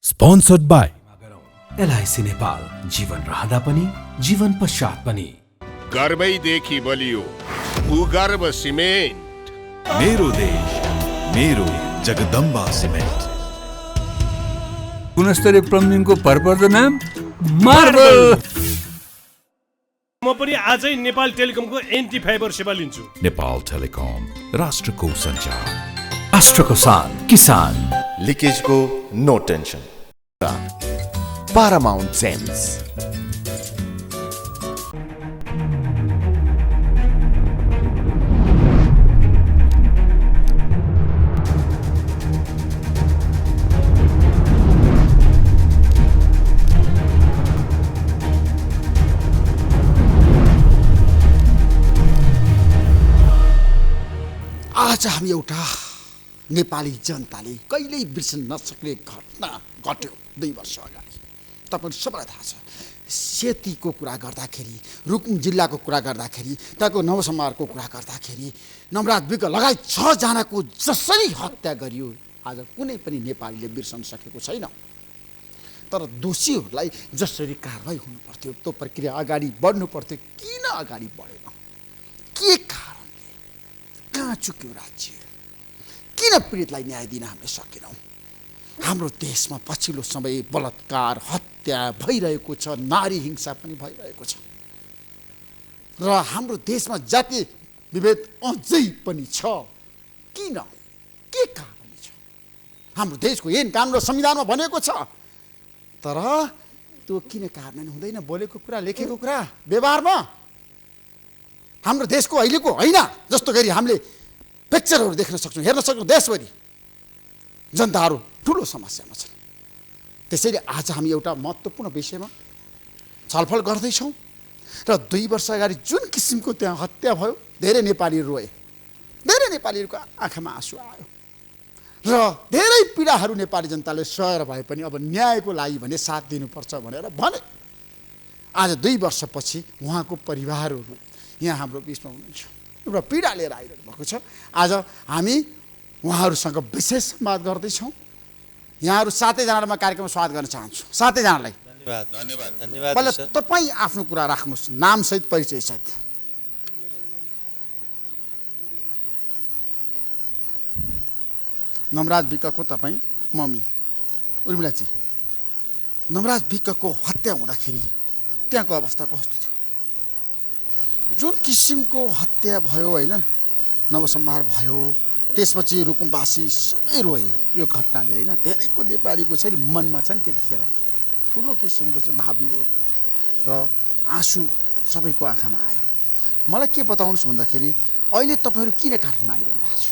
Sponsored by LIC Nepal, जीवन रहँदा पनि जीवन पश्चात पनि। गर्वैदेखि बलियो भूगर्भ सिमेन्ट। मेरो देश मेरो जगदम्बा सिमेन्ट। गुणस्तरीय प्लम्बिङको भरपर्दो नाम मार्बल। म पनि आजै नेपाल टेलिकमको एन्टी फाइबर सेवा लिन्छु। नेपाल टेलिकम, राष्ट्रको सञ्चार, राष्ट्रको शान, किसान। लिकेजको नो टेन्सन। पारामाउन्ट जेम्स। आज हामी एउटा नेपाली जनताले कहिल्यै बिर्सन नसक्ने घटना घट्यो 2 वर्ष अगाडि। तपाईँ सबैलाई थाहा छ, सेतीको कुरा गर्दाखेरि, रुकुम जिल्लाको कुरा गर्दाखेरि, त्यहाँको नवसमारको कुरा गर्दाखेरि नमराज विक लगायत 6 जनाको जसरी हत्या गरियो आज कुनै पनि नेपालीले बिर्सन सकेको छैन। तर दोषीहरूलाई जसरी कारवाही हुनु पर्थ्यो, त्यो प्रक्रिया अगाडि बढ्नु पर्थ्यो, किन अगाडि बढेन? के कारणले? कहाँ चुक्यो राज्य? किन पीडितलाई न्याय दिन हामीले सकेनौँ? हाम्रो देशमा पछिल्लो समय बलात्कार, हत्या भइरहेको छ, नारी हिंसा पनि भइरहेको छ र हाम्रो देशमा जातीय विभेद अझै पनि छ। किन? के कारण छ? हाम्रो देशको ऐन कानुन र संविधानमा भनेको छ, तर त्यो किन कार्यान्वयन हुँदैन? बोलेको कुरा, लेखेको कुरा, व्यवहारमा हाम्रो देशको अहिलेको होइन जस्तो गरी हामीले पिक्चरहरू देख्न सक्छौँ, हेर्न सक्छौँ। देशभरि जनताहरू ठुलो समस्यामा छन्। त्यसैले आज हामी एउटा महत्त्वपूर्ण विषयमा छलफल गर्दैछौँ र 2 वर्ष अगाडि जुन किसिमको त्यहाँ हत्या भयो, धेरै नेपालीहरू रोए, धेरै नेपालीहरूको आँखामा आँसु आयो र धेरै पीडाहरू नेपाली जनताले सहेर भए पनि अब न्यायको लागि भने साथ दिनुपर्छ भनेर भने। आज 2 वर्षपछि उहाँको परिवारहरू यहाँ हाम्रो बिचमा हुनुहुन्छ, एउटा पीडा लिएर आइरहनु भएको छ। आज हामी उहाँहरूसँग विशेष संवाद गर्दैछौँ। यहाँहरू 7 जनालाई म कार्यक्रममा स्वागत गर्न चाहन्छु। 7 जनालाई धन्यवाद। पहिला तपाईँ आफ्नो कुरा राख्नुहोस्, नामसहित परिचय सहित। नमराज विकको तपाईँ मम्मी उर्मिलाजी, नमराज विकको हत्या हुँदाखेरि त्यहाँको अवस्था कस्तो थियो? जुन किसिमको हत्या भयो होइन, नवसंहार भयो, त्यसपछि रुकुमवासी सबै रोए यो घटनाले होइन। धेरैको नेपालीको चाहिँ मनमा छ नि त्यतिखेर ठुलो किसिमको चाहिँ भावविभोर र आँसु सबैको आँखामा आयो। मलाई के बताउनुहोस् भन्दाखेरि अहिले तपाईँहरू किन काठमाडौँ आइरहनु भएको छ?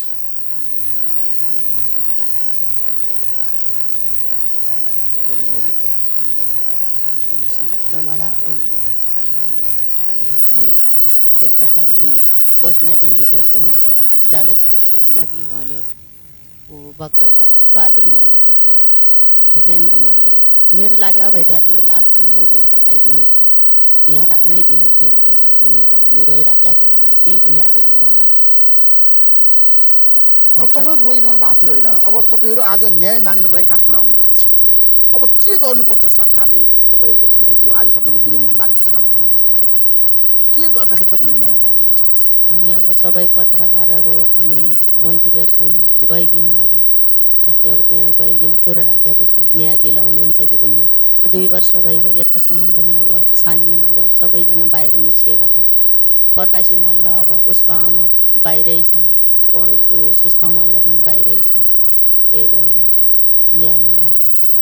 त्यस पछाडि अनि पोस्टमार्टम रिपोर्ट पनि अब जाजरकोटमाथि उहाँले भक्त बहादुर मल्लको छोरो भूपेन्द्र मल्लले मेरो लागि अब भइदिएको थियो, यो लास पनि उतै फर्काइदिने थिएँ, यहाँ राख्नै दिने थिएन भनेर भन्नुभयो। हामी रोइराखेका थियौँ, हामीले केही पनि आएको थिएन उहाँलाई। अब तपाईँहरू रोइरहनु भएको थियो होइन, अब तपाईँहरू आज न्याय माग्नको लागि काठमाडौँ आउनु भएको छ। अब के गर्नुपर्छ सरकारले? तपाईँहरूको भनाइ के हो? आज तपाईँले गृहमन्त्री बालकृष्ण खाँडलाई पनि भेट्नुभयो, के गर्दाखेरि तपाईँले न्याय पाउनुहुन्छ आज? हामी अब सबै पत्रकारहरू अनि मन्त्रीहरूसँग गइकन अब हामी अब त्यहाँ गइकन कुरो राखेपछि न्याय दिलाउनुहुन्छ कि भन्ने। 2 वर्ष भइगयो, यत्रोसम्म पनि अब छानबिन अझ सबैजना बाहिर निस्किएका छन्। प्रकाशी मल्ल अब उसको आमा बाहिरै छ, सुषमा मल्ल पनि बाहिरै छ। त्यही भएर अब न्याय माग्नको लागि आज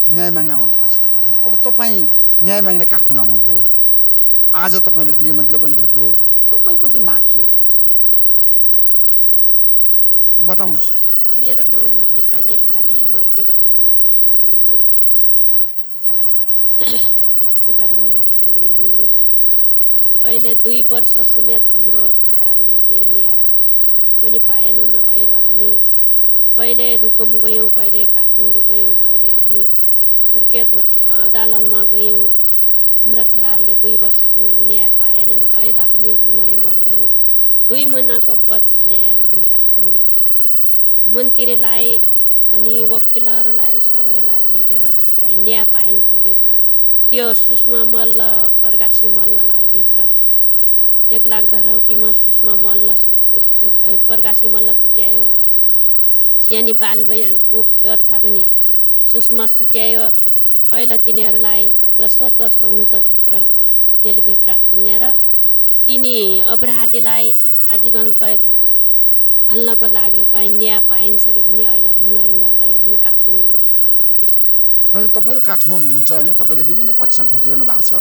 न्याय माग्न आउनु भएको छ। अब तपाईँ न्याय माग्न काठमाडौँ आउनुभयो, आज तपाईँले गृहमन्त्रीलाई पनि भेट्नु, तपाईँको चाहिँ माग के हो भन्नुहोस् त, बताउनुहोस्। मेरो नाम गीता नेपाली, म टिकाराम नेपालीकी मम्मी हुँ। टिकाराम नेपालीकी मम्मी हुँ। अहिले 2 वर्ष समेत हाम्रो छोराहरूले केही न्याय पनि पाएनन्। अहिले हामी कहिले रुकुम गयौँ, कहिले काठमाडौँ गयौँ, कहिले हामी सुर्खेत अदालतमा गयौँ। हाम्रा छोराहरूले 2 वर्ष समेत न्याय पाएनन्। अहिले हामी रुनै मर्दै 2 महिनाको बच्चा ल्याएर हामी काठमाडौँ मन्त्रीलाई अनि वकिलहरूलाई सबैलाई भेटेर कहीँ न्याय पाइन्छ कि त्यो सुषमा मल्ल प्रकाशी मल्ललाई भित्र 1 लाख धरौटीमा सुषमा मल्ल प्रकाशी मल्ल छुट्यायो सानी बाल बच्चा पनि सुषमा छुट्यायो अहिले तिनीहरूलाई जसो जसो हुन्छ भित्र जेलभित्र हाल्ने र तिनी अपराधीलाई आजीवन कैद हाल्नको लागि कहीँ न्याय पाइन्छ कि भने अहिले रुनै मर्दै हामी काठमाडौँमा पुगिसक्यौँ। होइन तपाईँहरू काठमाडौँ हुन्छ होइन तपाईँले विभिन्न पक्षमा भेटिरहनु भएको छ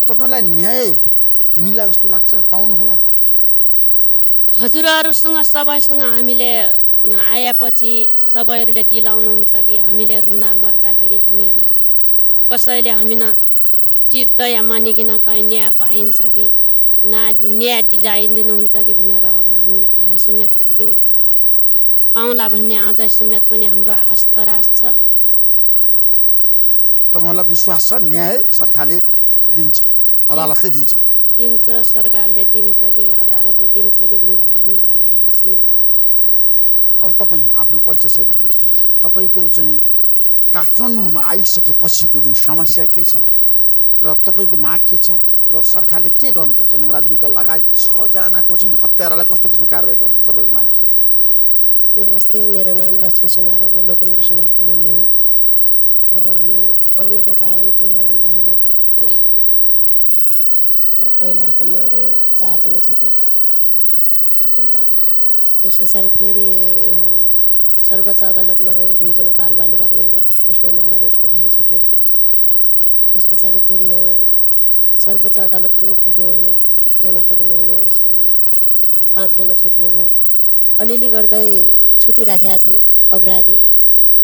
तपाईँलाई न्याय मिल्ला जस्तो लाग्छ पाउनु होला? हजुरहरूसँग सबैसँग हामीले आएपछि सबैहरूले दिलाउनुहुन्छ कि हामीले रुना मर्दाखेरि हामीहरूलाई कसैले हामीलाई चिरदया मानिकन कहीँ न्याय पाइन्छ कि न्याय दिलाइदिनुहुन्छ कि भनेर अब हामी यहाँ समेत पुग्यौँ। पाउला भन्ने अझै समेत पनि हाम्रो आश तरास छ। तपाईँहरूलाई विश्वास छ न्याय सरकारले दिन्छ, अदालतले दिन्छ, सरकारले दिन्छ कि अदालतले दिन्छ कि भनेर हामी अहिले यहाँ समेत पुगेका छौँ। अब तपाईँ आफ्नो परिचयसहित भन्नुहोस् त तपाईँको चाहिँ काठमाडौँमा आइसकेपछिको जुन समस्या के छ र तपाईँको माग के छ र सरकारले के गर्नुपर्छ? नवराज विक लगायत 6 जनाको चाहिँ हत्यारालाई कस्तो किसिमको कारबाही गर्नुपर्छ तपाईँको माग के हो? नमस्ते, मेरो नाम लक्ष्मी सुनार हो, म लोकेन्द्र सुनारको मम्मी हो। अब हामी आउनको कारण के हो भन्दाखेरि उता पहिला रुकुममा गयौँ, 4 जना छुट्या रुकुमबाट। त्यस पछाडि फेरि उहाँ सर्वोच्च अदालतमा आयौँ, 2 जना बालबालिका बनेर सुषमा मल्ल र उसको भाइ छुट्यो। त्यस पछाडि फेरि यहाँ सर्वोच्च अदालत पनि पुग्यौँ हामी, त्यहाँबाट पनि अनि उसको 5 जना छुट्ने भयो। अलिअलि गर्दै छुटिराखेका छन्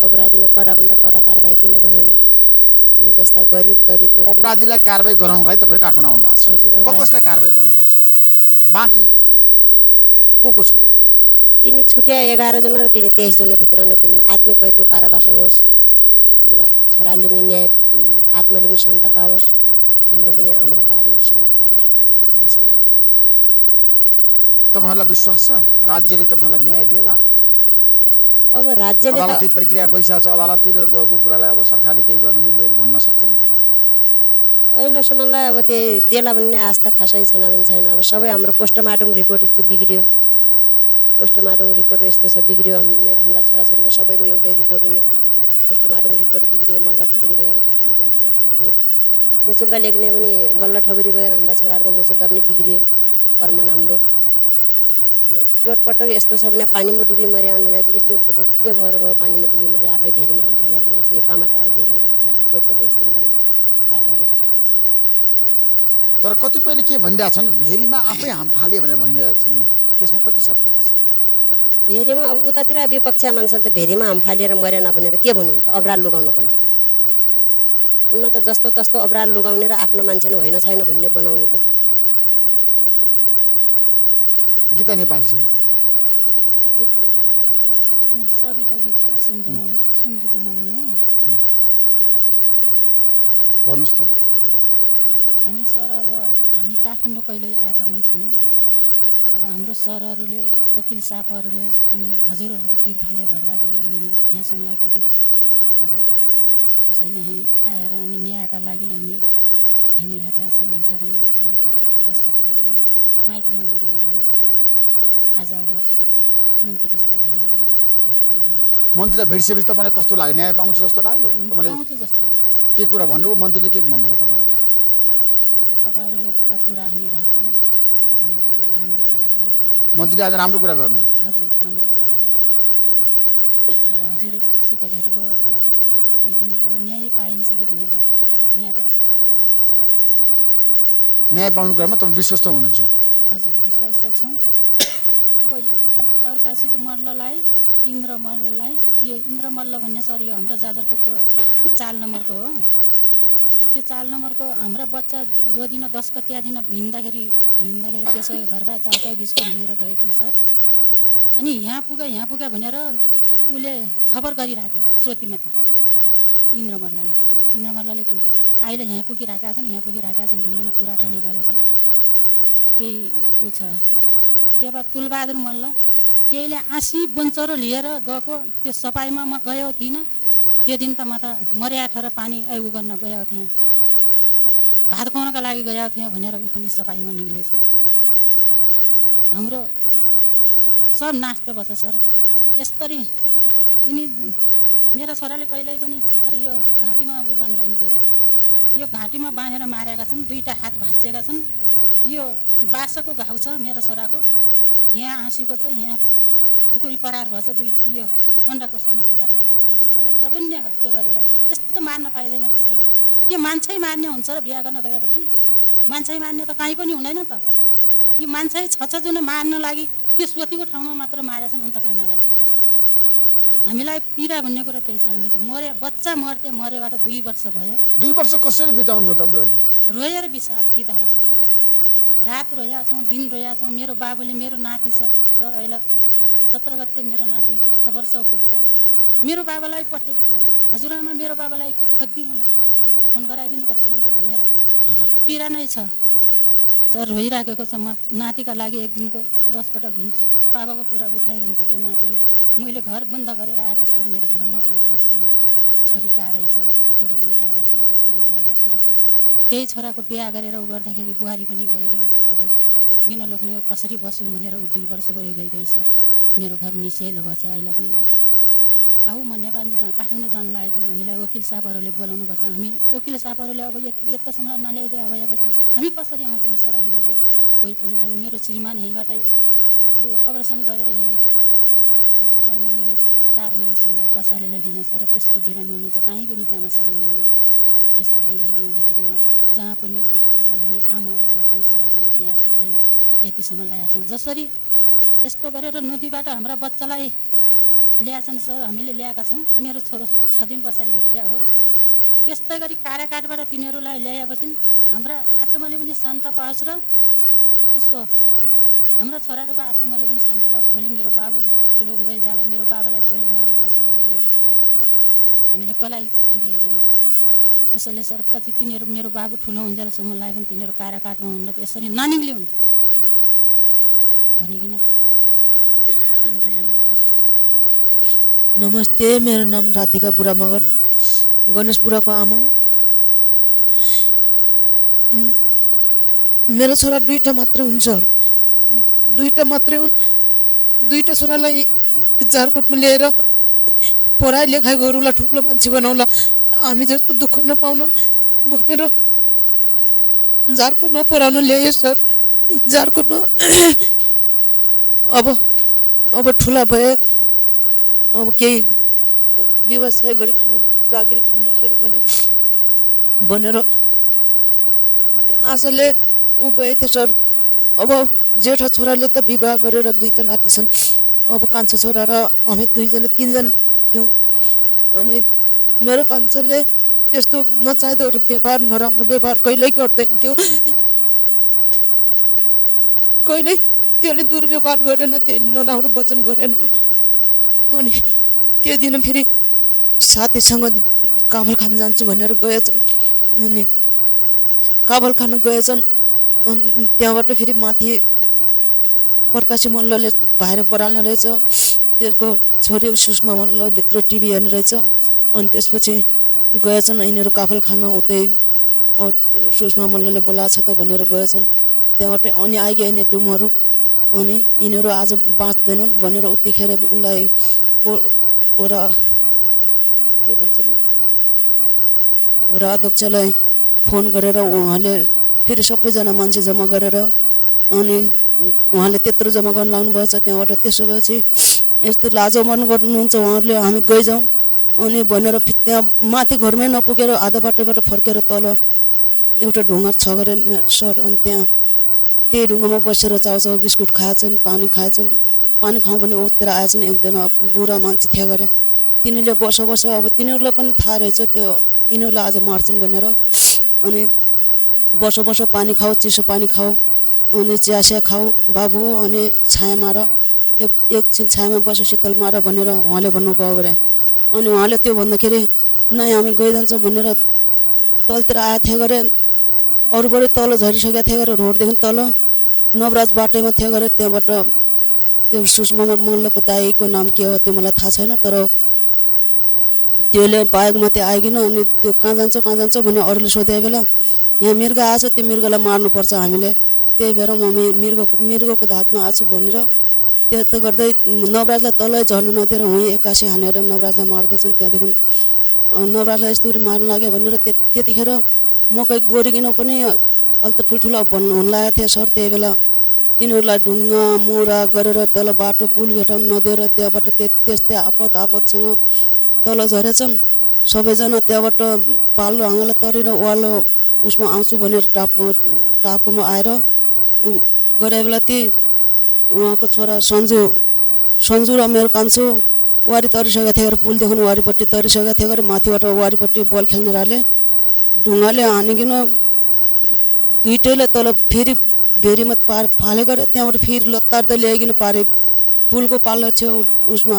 अपराधीमा कडाभन्दा कडा कारबाही किन भएन? हामी जस्ता गरिब दलितको अपराधीलाई कारबाही गराउनको लागि तपाईँहरू काठमाडौँ आउनु भएको छ। हजुर, कसलाई कारबाही गर्नुपर्छ? अब बाँकी को छन्? तिनी छुट्या 11 जना र तिनी 23 जना भित्र न तिनी आत्मिक कैदको कारावास होस्, हाम्रा छोराले पनि न्याय, आत्माले पनि शान्त पाओस्, हाम्रो पनि आमाहरूको आत्माले शान्त पाओस् भनेर यहाँसम्म आइपुग्यो। तपाईँहरूलाई विश्वास छ राज्यले तपाईँलाई न्याय देला? अब राज्यले अदालती प्रक्रिया गइसकेको छ, अदालततिर गएको कुरालाई अब सरकारले केही गर्नु मिल्दैन भन्न सक्छ नि त? अहिलेसम्मलाई अब त्यो देला भन्ने आश त खासै छैन पनि छैन। अब सबै हाम्रो पोस्टमार्टम रिपोर्ट चाहिँ बिग्रियो, पोस्टमार्टम रिपोर्ट यस्तो छ बिग्रियो। हाम्रा छोराछोरीको सबैको एउटै रिपोर्ट हो, यो पोस्टमार्टम रिपोर्ट बिग्रियो, मल्ल ठगुरी भएर पोस्टमार्टम रिपोर्ट बिग्रियो। मुचुल्का लेख्ने पनि मल्ल ठगुरी भएर हाम्रा छोराहरूको मुचुल्का पनि बिग्रियो, प्रमाण हाम्रो। अनि चोटपटक यस्तो छ भने पानीमा डुबी मर्या भने चाहिँ यो चोटपटक के भएर भयो पानीमा डुबी मर्या, आफै भेरीमा हाम फाल्यो भने चाहिँ यो कामाट आयो भेरीमा हाम फालेको, चोटपटक यस्तो हुँदैन काट्याको। तर कतिपयले के भनिरहेको छन् भेरीमा आफै हाम फाल्यो भनेर भनिरहेको छन् नि त, त्यसमा कति सत्यता छ? भेरीमा अब उतातिर विपक्ष मान्छेले त भेरीमा हाम फालेर मरेन भनेर के भन्नुहुन्छ? अपराध लुगाउनको लागि उन्न त जस्तो तस्तो अपराध लुगाउने र आफ्नो मान्छे नै होइन छैन भन्ने बनाउनु त छ। गीता नेपालजी, म सविता विक सन्जुको मम्मी हो। भन्नुहोस् त। हामी सर अब हामी काठमाडौँ कहिल्यै आएका पनि थिएनौँ। अब हाम्रो सरहरूले, वकिल साहबहरूले अनि हजुरहरूको कृपाले गर्दाखेरि हामी यहाँसम्म आइपुग्यौँ। अब त्यसैले यहीँ आएर अनि न्यायका लागि हामी हिँडिरहेका छौँ। हिजो गयौँ, अनि दसखत गयौँ, माइती मण्डलमा गयौँ। आज अब मन्त्रीसित भेट्न गयौँ। मन्त्रीलाई भेटिसकेपछि तपाईँलाई कस्तो लाग्यो? न्याय पाउँछ जस्तो लाग्यो? तपाईँले पाउँछ जस्तो लाग्छ। के कुरा भन्नुभयो? मन्त्रीले के भन्नुभयो तपाईँहरूलाई? तपाईँहरूले कुरा हामी राख्छौँ भनेर हामी राम्रो कुरा गर्नुभयो। मन्त्रीले आज राम्रो कुरा गर्नुभयो? हजुर, राम्रो कुरा गर्नु। अब हजुरसित भेट भयो, अब त्यही पनि अब न्याय पाइन्छ कि भनेर न्यायका न्याय पाउनु कुरामा तपाईँ विश्वस्त हुनुहुन्छ? हजुर, विश्वास छौँ। अब प्रकाशित मल्ललाई, इन्द्र मल्ललाई, यो इन्द्र मल्ल भन्ने सर यो हाम्रो जाजरपुरको 4 नम्बरको हो। त्यो 4 नम्बरको हाम्रा बच्चा जो दिन दसखत त्या दिन हिँड्दाखेरि त्यसै घरबा चाउचाउ बिस्कुट लिएर गएछन् सर। अनि यहाँ पुगा भनेर उसले खबर गरिराख्यो सोतीमाथि इन्द्र मल्लले अहिले यहाँ पुगिराखेका छन् भनिकन कुराकानी गरेको त्यही ऊ छ। त्यहाँ बाद तुलबहादुर मल्ल केहीले आँसी बन्चरो लिएर गएको त्यो सफाइमा म गएको थिइनँ। त्यो दिन त म त मर्या ठर पानी उ गर्न गएको थिएँ, भात खुवाउनका लागि गएको थिएँ भनेर ऊ पनि सफाइमा निक्लेछ। हाम्रो सब नास्ट बस्छ सर। यसरी यिनी मेरो छोराले कहिल्यै पनि सर यो घाँटीमा ऊ बान्दैन्थ्यो, यो घाँटीमा बाँधेर मारेका छन्, 2टा हात भाँचिएका छन्। यो बासको घाउ छ मेरो छोराको, यहाँ आँसीको छ, यहाँ खुकुरी परार भएछ, यो अन्डाकोष पनि फुटालेर मेरो छोरालाई जघन्य हत्या गरेर। यस्तो त मार्न पाइँदैन त सर। के मान्छे मार्ने हुन्छ र बिहा गर्न गएपछि? मान्छे मार्ने त कहीँ पनि हुँदैन त। यो मान्छे छ जुन मार्न लागि त्यो सोतीको ठाउँमा मात्र मारेका छन्, अन्त कहीँ मारेका छैन सर। हामीलाई पीडा भन्ने कुरा त्यही छ। हामी त मर्या बच्चा मरेबाट 2 वर्ष भयो। 2 वर्ष कसरी बिताउनु भयो तपाईँहरूले? रोएर बिताएका छन्। रात रोएका छौँ, दिन रोएका छौँ। मेरो बाबुले, मेरो नाति छ सर, अहिले 17 गते मेरो नाति 6 वर्ष पुग्छ। मेरो बाबालाई हजुरआमा मेरो बाबालाई खोजिदिनु न, फोन गराइदिनु कस्तो हुन्छ भनेर पीडा नै छ सर। रोइराखेको छ। म नातिका लागि एक दिनको 10 पटक रुन्छु। बाबाको कुरा उठाइरहन्छ त्यो नातिले। मैले घर बन्द गरेर आएको सर। मेरो घरमा कोही पनि छैन, छोरी टाढै छ, छोरो पनि टाढै छ, एउटा छोरो छ एउटा छोरी छ। त्यही छोराको बिहा गरेर उ गर्दाखेरि बुहारी पनि गई। अब बिना लोग्ने कसरी बस्छु भनेर ऊ 2 वर्ष भयो गई सर। मेरो घर निसेलो भएछ। अहिले मैले म नेपाल काठमाडौँ जान लागेको छु। हामीलाई वकिल साहबहरूले बोलाउनु पर्छ। हामी वकिल साहबहरूले अब यतासम्म नल्याइदिए भएपछि हामी कसरी आउँथ्यौँ सर? हामीहरूको कोही पनि छैन। मेरो श्रीमान यहीँबाटै अपरेसन गरेर यही हस्पिटलमा मैले 4 महिनासम्मलाई बसालेर लिएँ सर। त्यस्तो बिरामी हुनुहुन्छ, कहीँ पनि जान सक्नुहुन्न। त्यस्तो बिमारी हुँदाखेरि म जहाँ पनि अब हामी आमाहरू बस्छौँ सर। हामीले बिहा खोज्दै यतिसम्म ल्याएका छौँ। जसरी यस्तो गरेर नदीबाट हाम्रा बच्चालाई ल्याएछन् सर, हामीले ल्याएका छौँ। मेरो छोरो 6 दिन पछाडि भेटिया हो। त्यस्तै गरी काराकाटबाट तिनीहरूलाई ल्याएपछि हाम्रा आत्माले पनि शान्त पाओस् र उसको हाम्रा छोराहरूको आत्माले पनि शान्त पाओस्। भोलि मेरो बाबु ठुलो हुँदै जाला, मेरो बाबालाई कसले मारे कसो गर्यो भनेर खोजिरहेको छ। हामीले कसलाई ल्याइदिने? त्यसैले सर पछि तिनीहरू मेरो बाबु ठुलो हुन्जेलसम्म लागि पनि तिनीहरू काराकाटमा हुन्न, यसरी ननिक्लिउन् भनिकन। नमस्ते, मेरो नाम राधिका बुढा मगर, गणेश बुढाको आमा। मेरो छोरा 2टा मात्रै हुन् सर, 2टा मात्रै हुन्। 2टा छोरालाई झारकोटमा ल्याएर पढाइ लेखाइ गरौँला, ठुलो मान्छे बनाउला, हामी जस्तो दुःख नपाउनु भनेर झारकोटमा पढाउनु ल्याएँ सर। झारकोटमा अब ठुला भए, अब केही व्यवसाय गरी खान जागिरी खान नसके पनि भनेर आशाले ऊ भए थियो सर। अब जेठा छोराले त विवाह गरेर 2टा नाति छन्। अब कान्छो छोरा र हामी 3जना थियौँ। अनि मेरो कान्छोले त्यस्तो नचाहिँदो व्यवहार, नराम्रो व्यवहार कहिल्यै गर्दैन थियो। कहिल्यै त्यसले दुर्व्यवहार गरेन, त्यसले नराम्रो वचन गरेन। अनि त्यो दिन फेरि साथीसँग काबल खान जान्छु भनेर गएछ। अनि काबल खान गएछन्। अनि त्यहाँबाट फेरि माथि प्रकाशी मल्लले बाहिर बढाल्ने रहेछ। त्यसको छोरी सुषमा मल्ल भित्र टिभी हेर्ने रहेछ। अनि त्यसपछि गएछन् यिनीहरू काफल खान। उतै सुषमा मल्लले बोलाएको छ त भनेर गएछन्। त्यहाँबाट अनि आइगयो यिनी डुमहरू। अनि यिनीहरू आज बाँच्दैनन् भनेर उतिखेर उसलाई ओरा के भन्छन्, ओरा अध्यक्षलाई फोन गरेर उहाँले फेरि सबैजना मान्छे जम्मा गरेर अनि उहाँले त्यत्रो जम्मा गर्न लाग्नुभएको छ। त्यहाँबाट त्यसो भएपछि यस्तो लाजमान गर्नुहुन्छ उहाँहरूले, हामी गइजाउँ अनि भनेर त्यहाँ माथि घरमै नपुगेर आधा बाटोबाट फर्केर तल एउटा ढुङ्गा छ गरे सर। अनि त्यहाँ त्यही ढुङ्गामा बसेर चाउचाउ बिस्कुट खाएछन्, पानी खाएछन्। पानी खाउँ भने ओतेर आएछन्। एकजना बुढा मान्छे थियो गरे, तिनीहरूले बस अब तिनीहरूलाई पनि थाहा रहेछ त्यो यिनीहरूलाई आज मार्छन् भनेर। अनि बस पानी खाऊ, चिसो पानी खाऊ, अनि चिया खाऊ बाबु, अनि छायामा र एकछिन छायामा बस शीतल मार भनेर उहाँले भन्नुभयो गरे। अनि उहाँले त्यो भन्दाखेरि नै हामी गइजान्छौँ भनेर तलतिर आएको थियो गरे। अरूबाट तल झरिसकेको थियो गरे, रोडदेखि तल नवराज बाटोमा थियो गरे। त्यहाँबाट त्यो सुषमा मल्लको दाईको नाम के हो त्यो मलाई थाहा छैन, तर त्यसले बाइक मात्रै आइकन अनि त्यो कहाँ जान्छ भने अरूले सोधे बेला यहाँ मृग आएछ, त्यो मृगलाई मार्नुपर्छ हामीले, त्यही भएर म मृगको धातमा आछु भनेर त्यस्तो गर्दै नवराजलाई तलै झर्न नदिएर हुँ एक्कासी हानेर नवराजलाई मार्दैछन्। त्यहाँदेखि नवराजलाई यस्तो मार्न लाग्यो भनेर त्यतिखेर म कहीँ गोरिकन पनि अलि त ठुल्ठुला हुन लागेको थिएँ सर। त्यही बेला तिनीहरूलाई ढुङ्गा मुरा गरेर तल बाटो पुल भेटाउन नदिएर त्यहाँबाट त्यस्तै आपतसँग तल झरेछन् सबैजना। त्यहाँबाट पाल्लो हाँगालाई तरेर वालो उसमा आउँछु भनेर टापोमा आएर गरे बेला ती उहाँको छोरा सन्जु र मेरो कान्छो वारी तरिसकेको थियो, पुलदेखि वारीपट्टि तरिसकेको थियो अरे माथिबाट वारीपट्टि बल खेल्ने राले ढुङ्गाले हानिकन दुइटैले तल फेरि भेरीमा फालेको अरे। त्यहाँबाट फेरि लत्तार्दै ल्याइकन पारे पुलको पाल्लो छेउ उसमा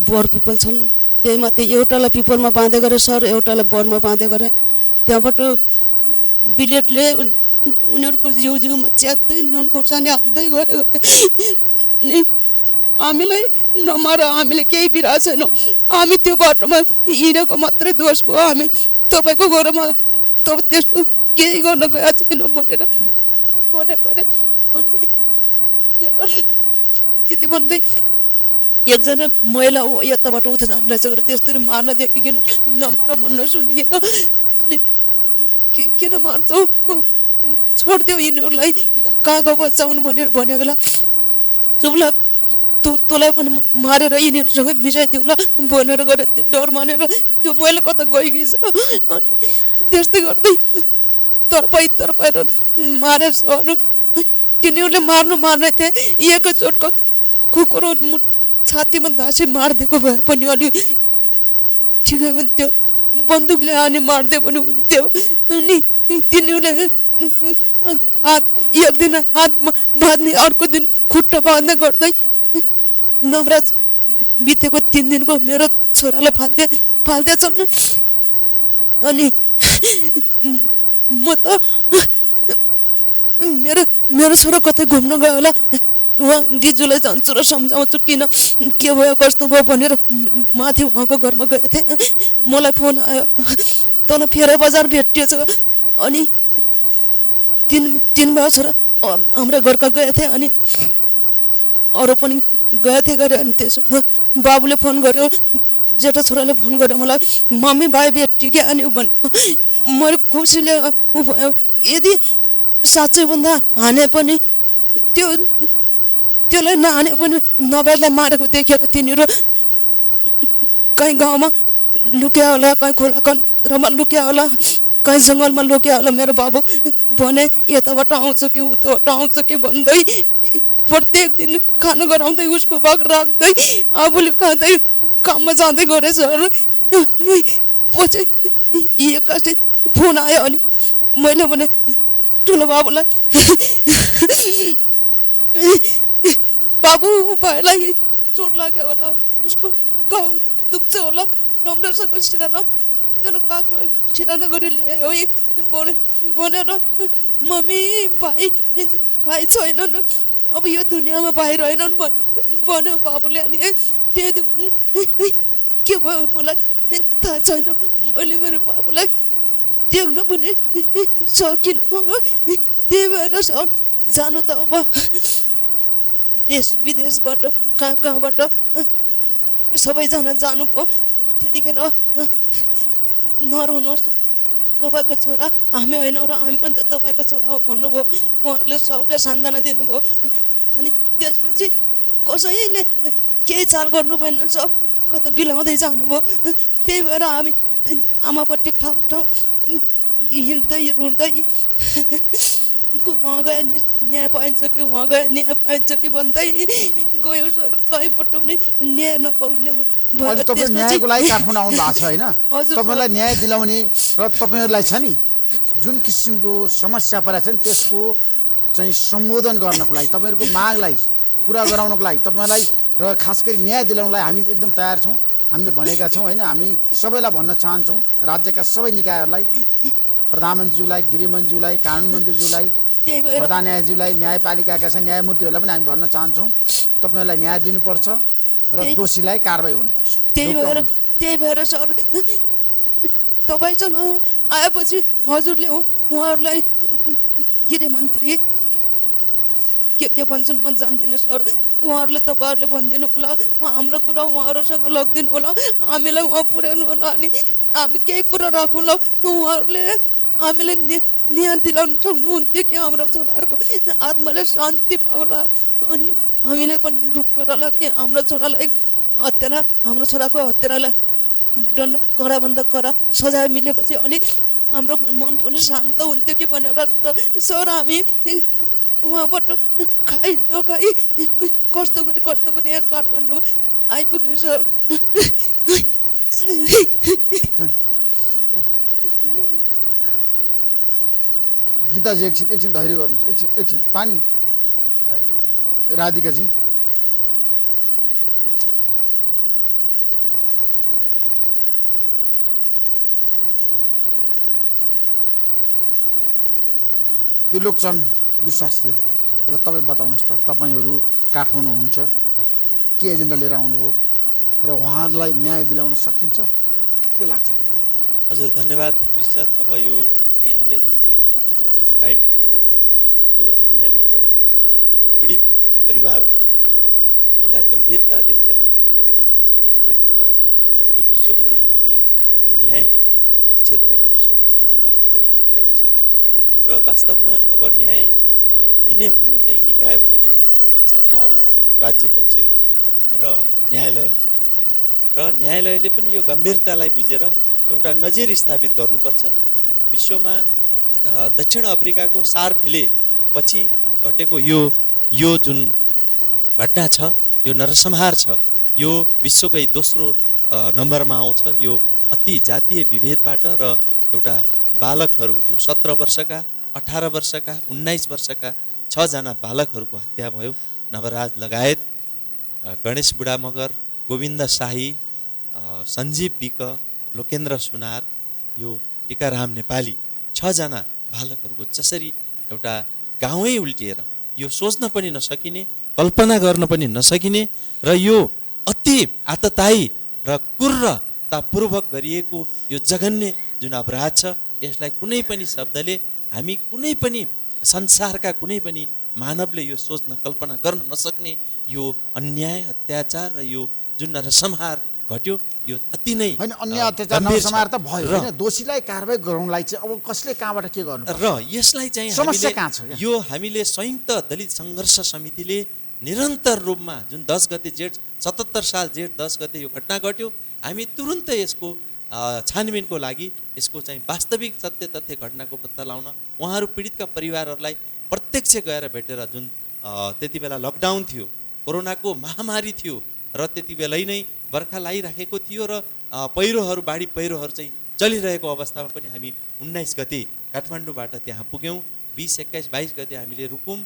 बर पिपल छन्, त्यही माथि एउटालाई पिपलमा बाँधे गरे सर, एउटालाई बरमा बाँधे गरे। त्यहाँबाट बिलेटले उनीहरूको जिउमा च्यात्दै नुन खोर्सानी हाल्दै गरे। अनि हामीलाई नमार, हामीले केही बिरा छैनौँ, हामी त्यो बाटोमा हिँडेको मात्रै दोष भयो, हामी तपाईँको घरमा त्यस्तो केही गर्न गएको छैनौँ भनेर भनेको अरे। अनि त्यति भन्दै एकजना महिला यताबाट उता जानु रहेछ गरेर त्यस्तरी मार्न देखिकन नमार भन्न सुनिकन अनि किन मार्छौ, छोडिदेऊ यिनीहरूलाई, कहाँ गएको बचाउनु भनेर भनेको बेला चुप्ला तँलाई पनि मारेर यिनीहरूसँग मिसाइदिउँला भनेर गरे। डर मानेर त्यो महिला कता गइगएछ। अनि त्यस्तै गर्दै तरपाएर मारे सर। तिनीहरूले मार्ने थिए, एकैचोटको कुकुरो छातीमा धाँसी मारिदिएको भए पनि अलि ठिकै हुन्थ्यो, बन्दुकले हानी मारिदियो पनि हुन्थ्यो। अनि तिनीहरूले एक दिन हात बाँध्ने अर्को दिन खुट्टा बाँध्ने गर्दै नवराज बितेको 3 दिनको मेरो छोरालाई फाल्दैछन्। अनि म त मेरो छोरा कतै घुम्न गयो होला, उहाँ दिजुलाई जान्छु र सम्झाउँछु किन के भयो कस्तो भयो भनेर माथि उहाँको घरमा गएको थिएँ। मलाई फोन आयो तल फेरा बजार भेटिएछ। अनि 3 भयो छोरा हाम्रो घरका गएको थिएँ, अनि अरू पनि गएको थिएँ गरे। अनि त्यसो बाबुले फोन गर्यो, जेठो छोराले फोन गर्यो मलाई, मम्मी भाइ भेटियो क्या। अनि भने मैले खुसीले यदि साँच्चै भन्दा हाने पनि त्यसलाई नहाने पनि नभएलाई मारेको देखेर तिनीहरू कहीँ गाउँमा लुक्या होला, कहीँ खोला कन्तरमा लुक्या होला, कहीँ जङ्गलमा लुक्या होला। मेरो बाबु भने यताबाट आउँछ कि उताबाट आउँछ कि भन्दै प्रत्येक दिन खाना गराउँदै उसको भाग राख्दै आफूले खाँदै काममा जाँदै गरेछ। पछि एक्कासी फोन आयो। अनि मैले भने ठुलो बाबुलाई, बाबु भाइलाई चोट लाग्यो होला, उसको घाउ दुख्छ होला, राम्रोसँग सिराना तेरो काखमा सिराना गरी ल्यायो भनेर मम्मी भाइ छैनन्, अब यो दुनियाँमा भाइ रहेनन् भन्यो बाबुले। अनि त्यही के भयो मलाई थाहा छैन, मैले मेरो बाबुलाई देख्न पनि सकिनँ। त्यही भएर जानु त अब देश विदेशबाट कहाँबाट सबैजना जानुभयो। त्यतिखेर नरुनुहोस्, तपाईँको छोरा हामी होइन र हामी पनि त तपाईँको छोरा हो भन्नुभयो। उहाँहरूले सबले सान्त्वना दिनुभयो। अनि त्यसपछि कसैले केही चाल गर्नु भएन, सब कता बिलाउँदै जानुभयो। त्यही भएर हामी आमापट्टि ठाउँ हिँड्दै रुँदै वहाँ गए न्याय पाइन्छ कि वहाँ गए न्याय पाइन्छ कि भन्दै गयो सर। कहीँबाट पनि न्याय नपाउने भयो। तपाईँ न्यायको लागि काठमाडौँ आउनु भएको छ होइन? तपाईँलाई न्याय दिलाउने र तपाईँहरूलाई छ नि जुन किसिमको समस्या परेको छ नि त्यसको चाहिँ सम्बोधन गर्नको लागि, तपाईँहरूको मागलाई पुरा गराउनको लागि, तपाईँलाई र खास गरी न्याय दिलाउनलाई हामी एकदम तयार छौँ। हामीले भनेका छौँ होइन, हामी सबैलाई भन्न चाहन्छौँ, राज्यका सबै निकायहरूलाई, प्रधानमन्त्रीज्यूलाई, गृहमन्त्रीज्यूलाई, कानुन मन्त्रीज्यूलाई, त्यही भएर प्रधान न्यायाधीशलाई न्यायपालिकाका चाहिँ न्यायमूर्तिहरूलाई पनि हामी भन्न चाहन्छौँ तपाईँहरूलाई न्याय दिनुपर्छ र दोषीलाई कारबाही हुनुपर्छ। त्यही भएर सर तपाईँसँग आएपछि हजुरले उहाँहरूलाई गृहमन्त्री के भन्छन् म जान्दिनँ सर, उहाँहरूले तपाईँहरूले भनिदिनु होला, हाम्रो कुरा उहाँहरूसँग लगिदिनु होला, हामीलाई उहाँ पुर्याउनु होला, अनि हामी केही कुरा राखौँला, उहाँहरूले हामीलाई न्याय दिलाउनु सक्नुहुन्थ्यो कि हाम्रो छोराहरूको आत्माले शान्ति पाउला, अनि हामीले पनि ढुक्क रहला कि हाम्रो छोरालाई हाम्रो छोराको हत्यारालाई दण्ड कराभन्दा करा सजाय मिलेपछि अलिक हाम्रो मन पनि शान्त हुन्थ्यो कि भनेर सर हामी उहाँबाट खाइ नखाइ कस्तो गरी यहाँ काठमाडौँमा आइपुग्यौँ सर। गीताजी एकछिन धैर्य गर्नुहोस्, एकछिन पानी। राधिकाजी त्रिलोकचन्द विश्वासजी, अब तपाईँ बताउनुहोस् त, तपाईँहरू काठमाडौँ हुनुहुन्छ, के एजेन्डा लिएर आउनुभयो र उहाँहरूलाई न्याय दिलाउन सकिन्छ, के लाग्छ तपाईँलाई? हजुर धन्यवाद सर। अब यो यहाँले जुन चाहिँ यहाँको टाइम टिभीबाट यो अन्यायमा परेका पीडित परिवारहरू हुनुहुन्छ उहाँलाई गम्भीरता देखेर हजुरले चाहिँ यहाँसम्म पुर्याइदिनु भएको छ। यो विश्वभरि यहाँले न्यायका पक्षधरहरूसम्म यो आवाज पुर्याइदिनु भएको छ र वास्तवमा अब न्याय दिने भन्ने चाहिँ निकाय भनेको सरकार हो, राज्य पक्ष हो र न्यायालय हो र न्यायालयले पनि यो गम्भीरतालाई बुझेर एउटा नजिर स्थापित गर्नुपर्छ। विश्वमा दक्षिण अफ्रिकाको सार्कभिले पछि घटेको यो जुन घटना छ यो नरसंहार छ, यो विश्वकै दोस्रो नम्बरमा आउँछ। यो अति जातीय विभेदबाट र एउटा बालकहरू जो 17 वर्षका 18 वर्षका 19 वर्षका 6 जना बालकहरूको हत्या भयो। नवराज लगायत गणेश बुढा मगर, गोविन्द शाही, सञ्जीव विक, लोकेन्द्र सुनार, यो टिकाराम नेपाली 6 जना बालकहरूको जसरी एउटा गाउँै उल्टिएर यो सोच्न पनि नसकिने, कल्पना गर्न पनि नसकिने र यो अति आततायी र क्रूरतापूर्वक गरिएको यो जघन्य जुन अपराध छ यसलाई कुनै पनि शब्दले हामी कुनै पनि संसारका कुनै पनि मानवले यो सोच्न कल्पना गर्न नसक्ने यो अन्याय अत्याचार र यो जुन नरसंहार घट्यो यो अति नै हैन। अन्याय अत्याचार नरसंहार त भयो हैन, दोषीलाई कारबाही गराउनलाई चाहिँ अब कसले कहाँबाट के गर्नु र यसलाई चाहिँ समस्या कहाँ छ? यो हामीले संयुक्त दलित सङ्घर्ष समितिले निरन्तर रूपमा जुन 10 गते जेठ 77 साल जेठ 10 गते यो घटना घट्यो, हामी तुरुन्तै यसको छानबिनको लागि यसको चाहिँ वास्तविक सत्य तथ्य घटनाको पत्ता लगाउन उहाँहरू पीडितका परिवारहरूलाई प्रत्यक्ष गएर भेटेर जुन त्यति बेला लकडाउन थियो, कोरोनाको महामारी थियो र त्यति बेलै नै बर्खा लागिराखेको थियो र बाढी पहिरोहरू चाहिँ चलिरहेको अवस्थामा पनि हामी 19 गते काठमाडौँबाट त्यहाँ पुग्यौँ। 20, 21, 22 गते हामीले रुकुम,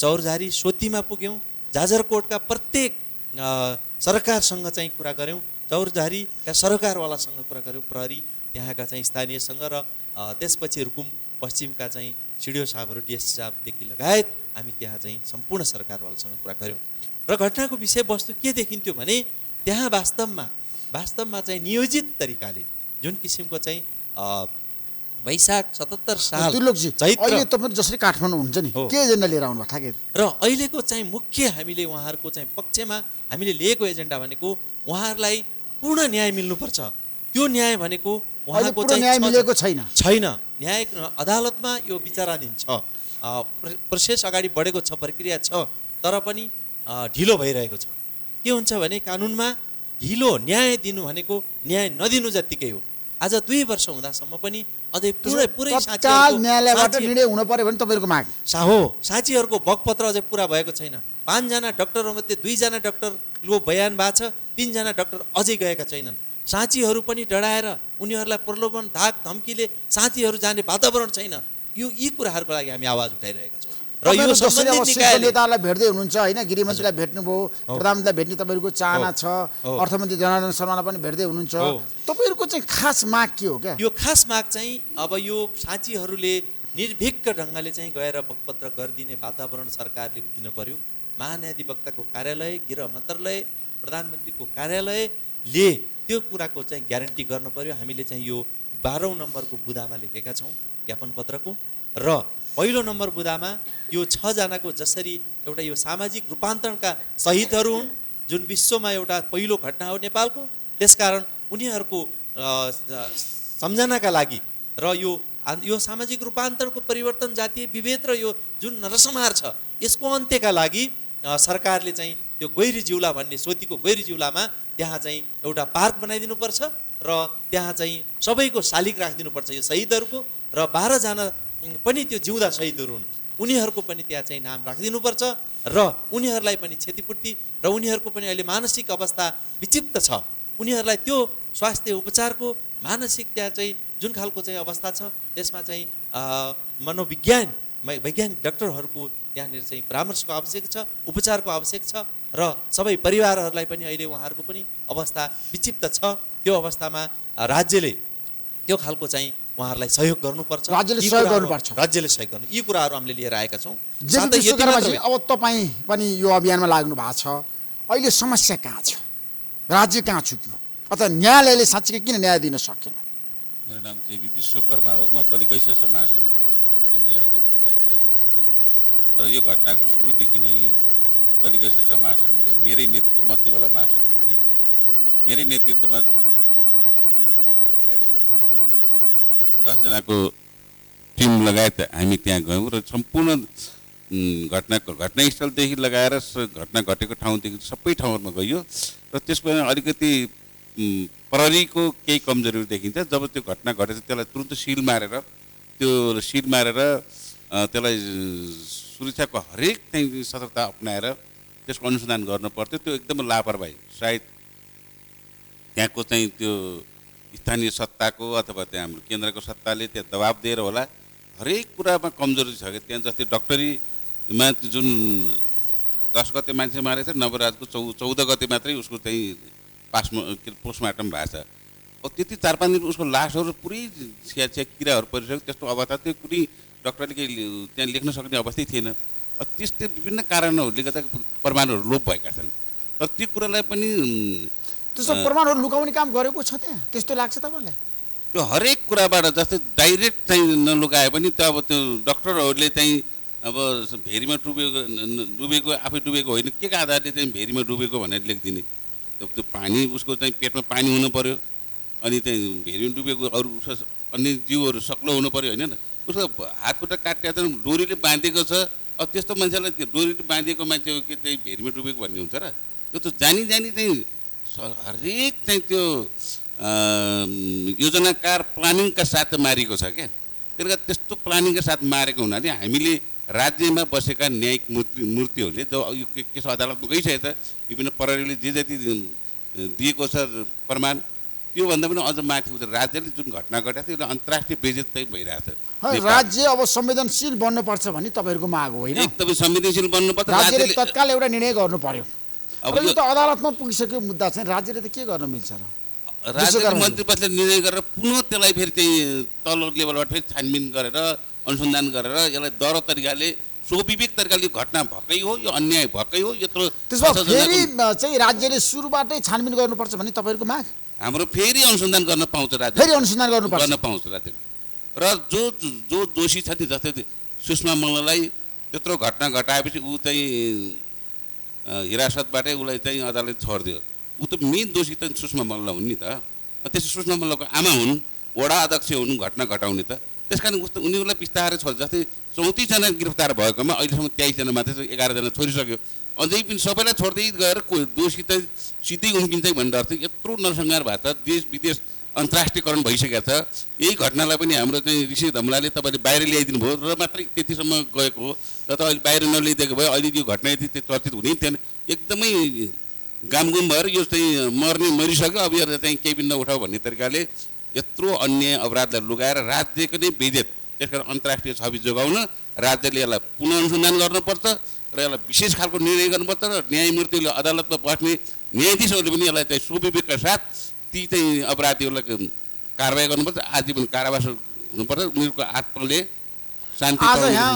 चौरझारी, सोतीमा पुग्यौँ। जाजरकोटका प्रत्येक सरकारसँग चाहिँ कुरा गऱ्यौँ, चौरझारीका सरकारवालासँग कुरा गऱ्यौँ, प्रहरी त्यहाँका चाहिँ स्थानीयसँग र त्यसपछि रुकुम पश्चिमका चाहिँ सिडिओ साहबहरू, डिएससी साहबदेखि लगायत हामी त्यहाँ चाहिँ सम्पूर्ण सरकारवालासँग कुरा गऱ्यौँ र घटनाको विषयवस्तु के देखिन्थ्यो भने त्यहाँ वास्तवमा चाहिँ नियोजित तरिकाले जुन किसिमको चाहिँ वैशाख 77 साल अहिले तपाईहरु जसरी काठमाडौँ हुन्छ नि के एजेन्डा लिएर आउनु भएको थाहा र अहिलेको चाहिँ मुख्य हामीले उहाँहरूको चाहिँ पक्षमा हामीले लिएको एजेन्डा भनेको उहाँहरूलाई पूर्ण न्याय मिल्नुपर्छ। त्यो न्याय भनेको उहाँको चाहिँ न्याय मिलेको छैन। न्याय अदालतमा यो विचाराधीन छ, प्रोसेस अगाडि बढेको छ, प्रक्रिया छ, तर पनि ढिलो भइरहेको छ। के हुन्छ भने कानुनमा ढिलो न्याय दिनु भनेको न्याय नदिनु जत्तिकै हो। आज 2 वर्ष हुँदासम्म पनि अझै पुरै न्यायालयबाट निर्णय हुन पर्यो भने तपाईहरुको माग साँचीहरुको बगपत्र अझै पुरा भएको छैन। 5 जना डाक्टरमध्ये 2 जना डाक्टरको बयान भएको छ, 3 जना डाक्टर अझै गएका छैनन्। साँचीहरु पनि डराएर उनीहरुलाई प्रलोभन धाक धम्कीले साँचीहरु जाने वातावरण छैन। यी कुराहरुको लागि हामी आवाज उठाइरहेका छौं र यो सम्बन्धित निकायले नेतालाई भेट्दै हुनुहुन्छ हैन, गृहमन्त्रीलाई भेट्नुभयो, प्रधानमन्त्रीलाई भेट्ने तपाईहरुको चाहना छ, अर्थमन्त्री जनार्दन शर्मालाई पनि भेट्दै हुनुहुन्छ। तपाईहरुको चाहिँ खास माग के हो? क्या यो खास माग चाहिँ अब यो साँचीहरुले निर्भीक ढङ्गले चाहिँ गएर बकपत्र गरिदिने वातावरण सरकारले दिनु पर्यो। महान्यायाधिवक्ताको कार्यालय, गृह मन्त्रालय, प्रधानमन्त्रीको कार्यालयले त्यो कुराको चाहिँ ग्यारेन्टी गर्नु पर्यो। हामीले चाहिँ यो 12औं नम्बरको बुदामा लेखेका छौँ ज्ञापन पत्रको। र पहिलो नम्बर बुदामा यो 6 जनाको जसरी एउटा यो सामाजिक रूपान्तरणका शहीदहरू हुन्, जुन विश्वमा एउटा पहिलो घटना हो नेपालको, त्यसकारण उनीहरूको सम्झनाका लागि र यो सामाजिक रूपान्तरणको परिवर्तन, जातीय विभेद र यो जुन नरसंहार छ यसको अन्त्यका लागि सरकारले चाहिँ त्यो गैरी जिउला भन्ने सोतीको गैरी जिउलामा त्यहाँ चाहिँ एउटा पार्क बनाइदिनुपर्छ र त्यहाँ चाहिँ सबैको शालिग राखिदिनुपर्छ यो शहीदहरूको। र 12 जना पनि त्यो जिउँदा शहीदहरू हुन्, उनीहरूको पनि त्यहाँ चाहिँ नाम राखिदिनुपर्छ र उनीहरूलाई पनि क्षतिपूर्ति र उनीहरूको पनि अहिले मानसिक अवस्था विक्षिप्त छ, उनीहरूलाई त्यो स्वास्थ्य उपचारको मानसिक त्यहाँ चाहिँ जुन खालको चाहिँ अवस्था छ त्यसमा चाहिँ वैज्ञानिक डाक्टरहरूको त्यहाँनिर चाहिँ परामर्शको आवश्यक छ, उपचारको आवश्यक छ र सबै परिवारहरूलाई पनि अहिले उहाँहरूको पनि अवस्था विक्षिप्त छ। त्यो अवस्थामा राज्यले त्यो खालको चाहिँ उहाँहरूलाई सहयोग गर्नुपर्छ, राज्यले सहयोग गर्नु, यी कुराहरू हामीले लिएर आएका छौँ। अब तपाईँ पनि यो अभियानमा लाग्नु भएको छ, अहिले समस्या कहाँ छ, राज्य कहाँ चुक्यो अथवा न्यायालयले साँच्चै किन न्याय दिन सकेन? मेरो नाम जेबी विश्वकर्मा हो, म दलित गैर महासङ्घको केन्द्रीय अध्यक्ष, राष्ट्रिय अध्यक्ष हो। र यो घटनाको सुरुदेखि नै दलित गैर महासङ्घले मेरै नेतृत्व, म त्यो बेला महासचिव थिएँ, मेरै नेतृत्वमा 10 जनाको टिम लगायत हामी त्यहाँ गयौँ र सम्पूर्ण घटनास्थलदेखि लगाएर घटना घटेको ठाउँदेखि सबै ठाउँहरूमा गइयो र त्यसमा अलिकति प्रहरीको केही कमजोरीहरू देखिन्छ। जब त्यो घटना घटेछ त्यसलाई तुरुन्त सिल मारेर त्यसलाई सुरक्षाको हरेक चाहिँ सतर्कता अपनाएर त्यसको अनुसन्धान गर्नु पर्थ्यो। त्यो एकदमै लापरवाही, सायद त्यहाँको चाहिँ त्यो स्थानीय सत्ताको अथवा त्यहाँ हाम्रो केन्द्रको सत्ताले त्यहाँ दबाब दिएर होला, हरेक कुरामा कमजोरी छ कि त्यहाँ जस्तै डक्टरीमा जुन 10 गते मान्छे मारेको थियो, नवराजको 14 गते मात्रै उसको चाहिँ पोस्टमार्टम भएको छ। अब त्यति 4-5 दिन उसको लासहरू पुरै छ्या किराहरू परिसक्यो, त्यस्तो अवस्था त्यो कुनै डक्टरले केही त्यहाँ लेख्न सक्ने अवस्थै थिएन। त्यस्तै विभिन्न कारणहरूले गर्दा प्रमाणहरू लोप भएका छन्। तर त्यो कुरालाई पनि त्यस्तो प्रमाणहरू लुकाउने काम गरेको छ त्यहाँ, त्यस्तो लाग्छ तपाईँलाई? त्यो हरेक कुराबाट जस्तै डाइरेक्ट चाहिँ नलुकाए पनि त्यो अब त्यो डक्टरहरूले चाहिँ अब भेरीमा डुबेको आफै डुबेको होइन, के का आधारले चाहिँ भेरीमा डुबेको भनेर लेखिदिने? त्यो पानी उसको चाहिँ पेटमा पानी हुनु पर्यो, अनि चाहिँ भेरीमा डुबेको अरू अन्य जीवहरू सक्लो हुनु पर्यो होइन, उसको हातखुट्टा काटेर चाहिँ डोरीले बाँधेको छ। अब त्यस्तो मान्छेलाई त्यो डोरीले बाँधेको मान्छे हो कि चाहिँ भेरीमा डुबेको भन्ने हुन्छ र? त्यो त जानी चाहिँ हरेक चाहिँ त्यो योजनाकार प्लानिङका साथ मारेको छ क्या। त्यसले गर्दा त्यस्तो प्लानिङका साथ मारेको हुनाले हामीले राज्यमा बसेका न्यायिक मूर्तिहरूले जो यो केस अदालतमा गइसकेको छ, विभिन्न प्रहरीले जे जति दिएको छ प्रमाण, त्योभन्दा पनि अझ माथि राज्यले जुन घटना घटेको थियो त्यो अन्तर्राष्ट्रिय बेइज्जत चाहिँ भइरहेको छ। राज्य अब संवेदनशील बन्नुपर्छ भन्ने तपाईँहरूको माग हो होइन? एकदमै संवेदनशील बन्नुपर्छ, राज्यले तत्काल एउटा निर्णय गर्नु पर्यो। अब यो त अदालतमा पुगिसक्यो मुद्दा चाहिँ राज्यले त के गर्न मिल्छ र? राज्यले मन्त्रीपरिषदले निर्णय गरेर पुनः त्यसलाई फेरि चाहिँ तल्लो लेभलबाट फेरि छानबिन गरेर अनुसन्धान गरेर यसलाई दह्रो तरिकाले स्वविवेक तरिकाले घटना भएकै हो, यो अन्याय भएकै हो, यत्रो त्यसमा फेरि चाहिँ राज्यले सुरुबाटै छानबिन गर्नुपर्छ भन्ने तपाईँहरूको माग? हाम्रो फेरि अनुसन्धान गर्न पाउँछ राज्य, फेरि अनुसन्धान गर्न पाउँछ राज्य। र जो दोषी छ नि, जस्तै सुषमा मल्ललाई त्यत्रो घटना घटाएपछि ऊ चाहिँ हिरासतबाटै उसलाई चाहिँ अदालतले छोडिदियो, ऊ त मेन दोषी त सुषमा मल्ल हुन् नि त। त्यसो सुषमा मल्लको आमा हुन्, वडा अध्यक्ष हुन् घटना घटाउने त, त्यस कारण उनीहरूलाई बिस्तारै छोड्छ। जस्तै 34 जना गिरफ्तार भएकोमा अहिलेसम्म 23 जना मात्रै, 11 जना छोडिसक्यो। अझै पनि सबैलाई छोड्दै गएर दोषी त सिधै उम्किन्छ भन्ने डर थियो। यत्रो नरसंहार भएको छ, देश विदेश अन्तर्राष्ट्रियकरण भइसकेको छ। यही घटनालाई पनि हाम्रो चाहिँ ऋषि धमलाले तपाईँले बाहिर ल्याइदिनु भयो र मात्रै त्यतिसम्म गएको हो। र त अहिले बाहिर नल्याइदिएको भए अहिले यो घटना यति चर्चित हुने थिएन। एकदमै गामगुम भएर यो चाहिँ मरिसक्यो, अब यो चाहिँ केही पनि नउठाऊ भन्ने तरिकाले यत्रो अन्य अपराधलाई लुगाएर राज्यको नै बेइज्जत। त्यसकारण अन्तर्राष्ट्रिय छवि जोगाउन राज्यले यसलाई पुनः अनुसन्धान गर्नुपर्छ र यसलाई विशेष खालको निर्णय गर्नुपर्छ र न्यायमूर्तिले अदालतमा बस्ने न्यायाधीशहरूले पनि यसलाई चाहिँ स्वविवेकका साथ ती चाहिँ अपराधीहरूलाई कारवाही गर्नुपर्छ, आजीवन कारावास हुनुपर्छ। उनीहरूको आत्माले शान्ति आज पाउने यहाँ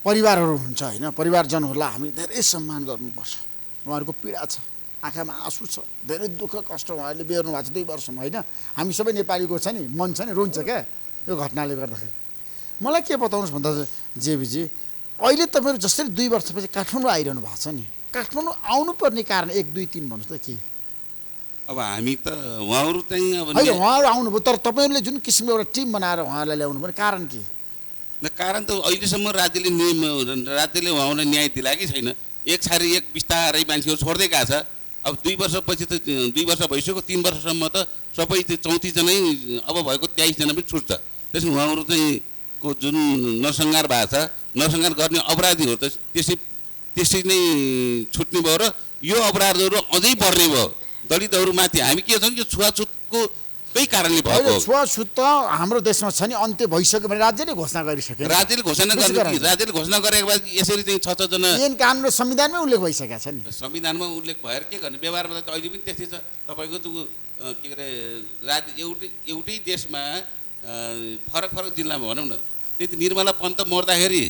परिवारहरू हुन्छ होइन, परिवारजनहरूलाई हामी धेरै सम्मान गर्नुपर्छ। उहाँहरूको पीडा छ, आँखामा आँसु छ, धेरै दुःख कष्ट उहाँहरूले बेहोर्नु भएको छ 2 वर्षमा होइन। हामी सबै नेपालीको छ नि मन छ नि, रुन्छ क्या यो घटनाले गर्दाखेरि। मलाई के बताउनुहोस् भन्दा जेबीजी, अहिले तपाईँहरू जसरी 2 वर्षपछि काठमाडौँ आइरहनु भएको छ नि, काठमाडौँ आउनुपर्ने कारण 1 2 3 भन्नुहोस् त के? अब हामी त उहाँहरू चाहिँ अब होइन उहाँहरू आउनुभयो, तर तपाईँहरूले जुन किसिमको एउटा टिम बनाएर उहाँहरूलाई ल्याउनु पर्ने कारण के? कारण त अहिलेसम्म राज्यले उहाँलाई न्याय दिलाएकै छैन। एक छारी एक बिस्तारै मान्छेहरू छोड्दै गएको छ। अब 2 वर्षपछि त 2 वर्ष भइसक्यो, 3 वर्षसम्म त सबै 34 जनै अब भएको 23 जना पनि छुट्छ। त्यसमा उहाँहरू चाहिँ को जुन नरसंहार भएको छ, नरसंहार गर्ने अपराधीहरू त त्यसै नै छुट्ने भयो र यो अपराधहरू अझै बढ्ने भयो दलितहरूमाथि। हामी के छौँ यो छुवाछुतको केही कारणले भएको। छुवाछुत त हाम्रो देशमा छ नि, अन्त्य भइसक्यो भने राज्यले घोषणा गरिसक्यो। राज्यले घोषणा गरेको बाद यसरी चाहिँ 6 जना ऐन कानुन र संविधानमै उल्लेख भइसकेको छ नि। संविधानमा उल्लेख भएर के गर्ने, व्यवहारमा त अहिले पनि त्यस्तै छ। तपाईँको त्यो के अरे एउटै देशमा फरक फरक जिल्लामा भनौँ न, त्यति निर्मला पन्त मर्दाखेरि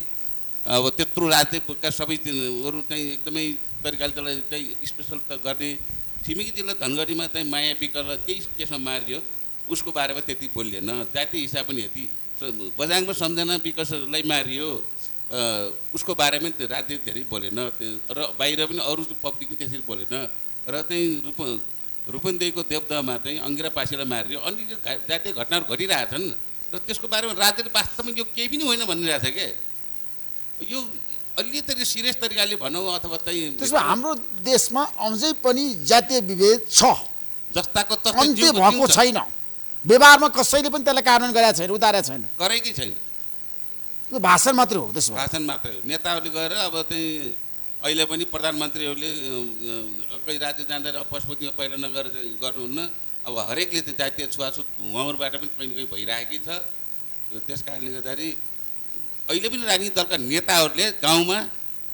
अब त्यत्रो राज्यका सबैहरू चाहिँ एकदमै तरिकाले त्यसलाई चाहिँ स्पेसल गर्ने। छिमेकी जिल्ला धनगढीमा चाहिँ माया विकललाई केही केसमा मारिदियो, उसको बारेमा त्यति बोलिएन। जातीय हिसाब पनि यति। बझाङमा सम्झना विकासलाई मारियो, उसको बारेमा राज्य धेरै बोलेन। र बाहिर पनि अरू पब्लिक पनि त्यसरी बोलेन। र चाहिँ रूपन्देहीको देवदहमा चाहिँ अङ्गिरा पासीलाई मारियो। अनि जातीय घटनाहरू घटिरहेछन् र त्यसको बारेमा राज्यले वास्तवमा यो केही पनि होइन भनिरहेछ क्या। यो अलिकति सिरियस तरिकाले भनौँ अथवा चाहिँ त्यसमा हाम्रो देशमा अझै पनि जातीय विभेद छ, जस्ताको अन्त्य भएको छैन। व्यवहारमा कसैले पनि त्यसलाई कानुन गरेका छैन, उतारेको छैन, गरेकै छैन। यो भाषण मात्र हो। त्यसमा भाषण मात्रै हो। नेताहरूले गएर अब चाहिँ अहिले पनि प्रधानमन्त्रीहरूले कहीँ राज्य जाँदा पशुपतिमा पहिला नगएर गर्नुहुन्न। अब हरेकले चाहिँ जातीय छुवाछुत उहाँहरूबाट पनि कहीँ कहीँ भइरहेकै छ। त्यस कारणले गर्दाखेरि अहिले पनि राजनीतिक दलका नेताहरूले गाउँमा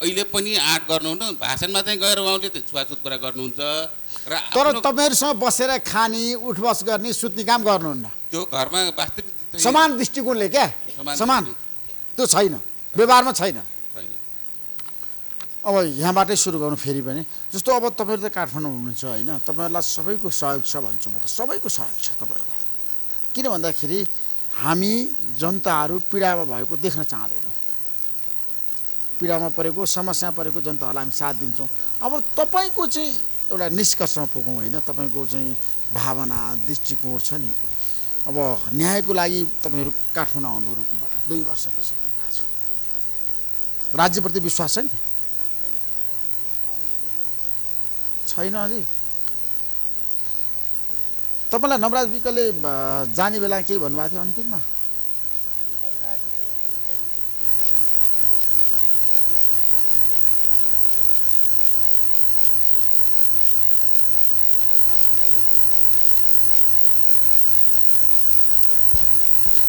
अहिले पनि आँट गर्नुहुन्न। भाषणमा चाहिँ गएर उहाँले छुवाछुत कुरा गर्नुहुन्छ र तर तपाईँहरूसँग बसेर खाने, उठबस गर्ने, सुत्ने काम गर्नुहुन्न। त्यो घरमा वास्तविक समान दृष्टिकोणले क्या, समान त्यो छैन, व्यवहारमा छैन। अब यहाँबाटै सुरु गर्नु फेरि पनि। जस्तो अब तपाईँहरू त काठमाडौँ हुनुहुन्छ होइन, तपाईँहरूलाई सबैको सहयोग छ भन्छु म त, सबैको सहयोग छ तपाईँहरूलाई। किन भन्दाखेरि हामी जनताहरू पीडामा भएको देख्न चाहँदैनौँ। पीडामा परेको, समस्या परेको जनताहरूलाई हामी साथ दिन्छौँ। अब तपाईँको चाहिँ एउटा निष्कर्षमा पुगौँ होइन, तपाईँको चाहिँ भावना दृष्टिकोण छ नि। अब न्यायको लागि तपाईँहरू काठमाडौँ आउनुभयो रुकुमबाट, 2 वर्षपछि आउनु भएको छ। राज्यप्रति विश्वास छ नि? छैन अझै? तपाईँलाई नवराज विकले जाने बेला केही भन्नुभएको थियो अन्तिममा?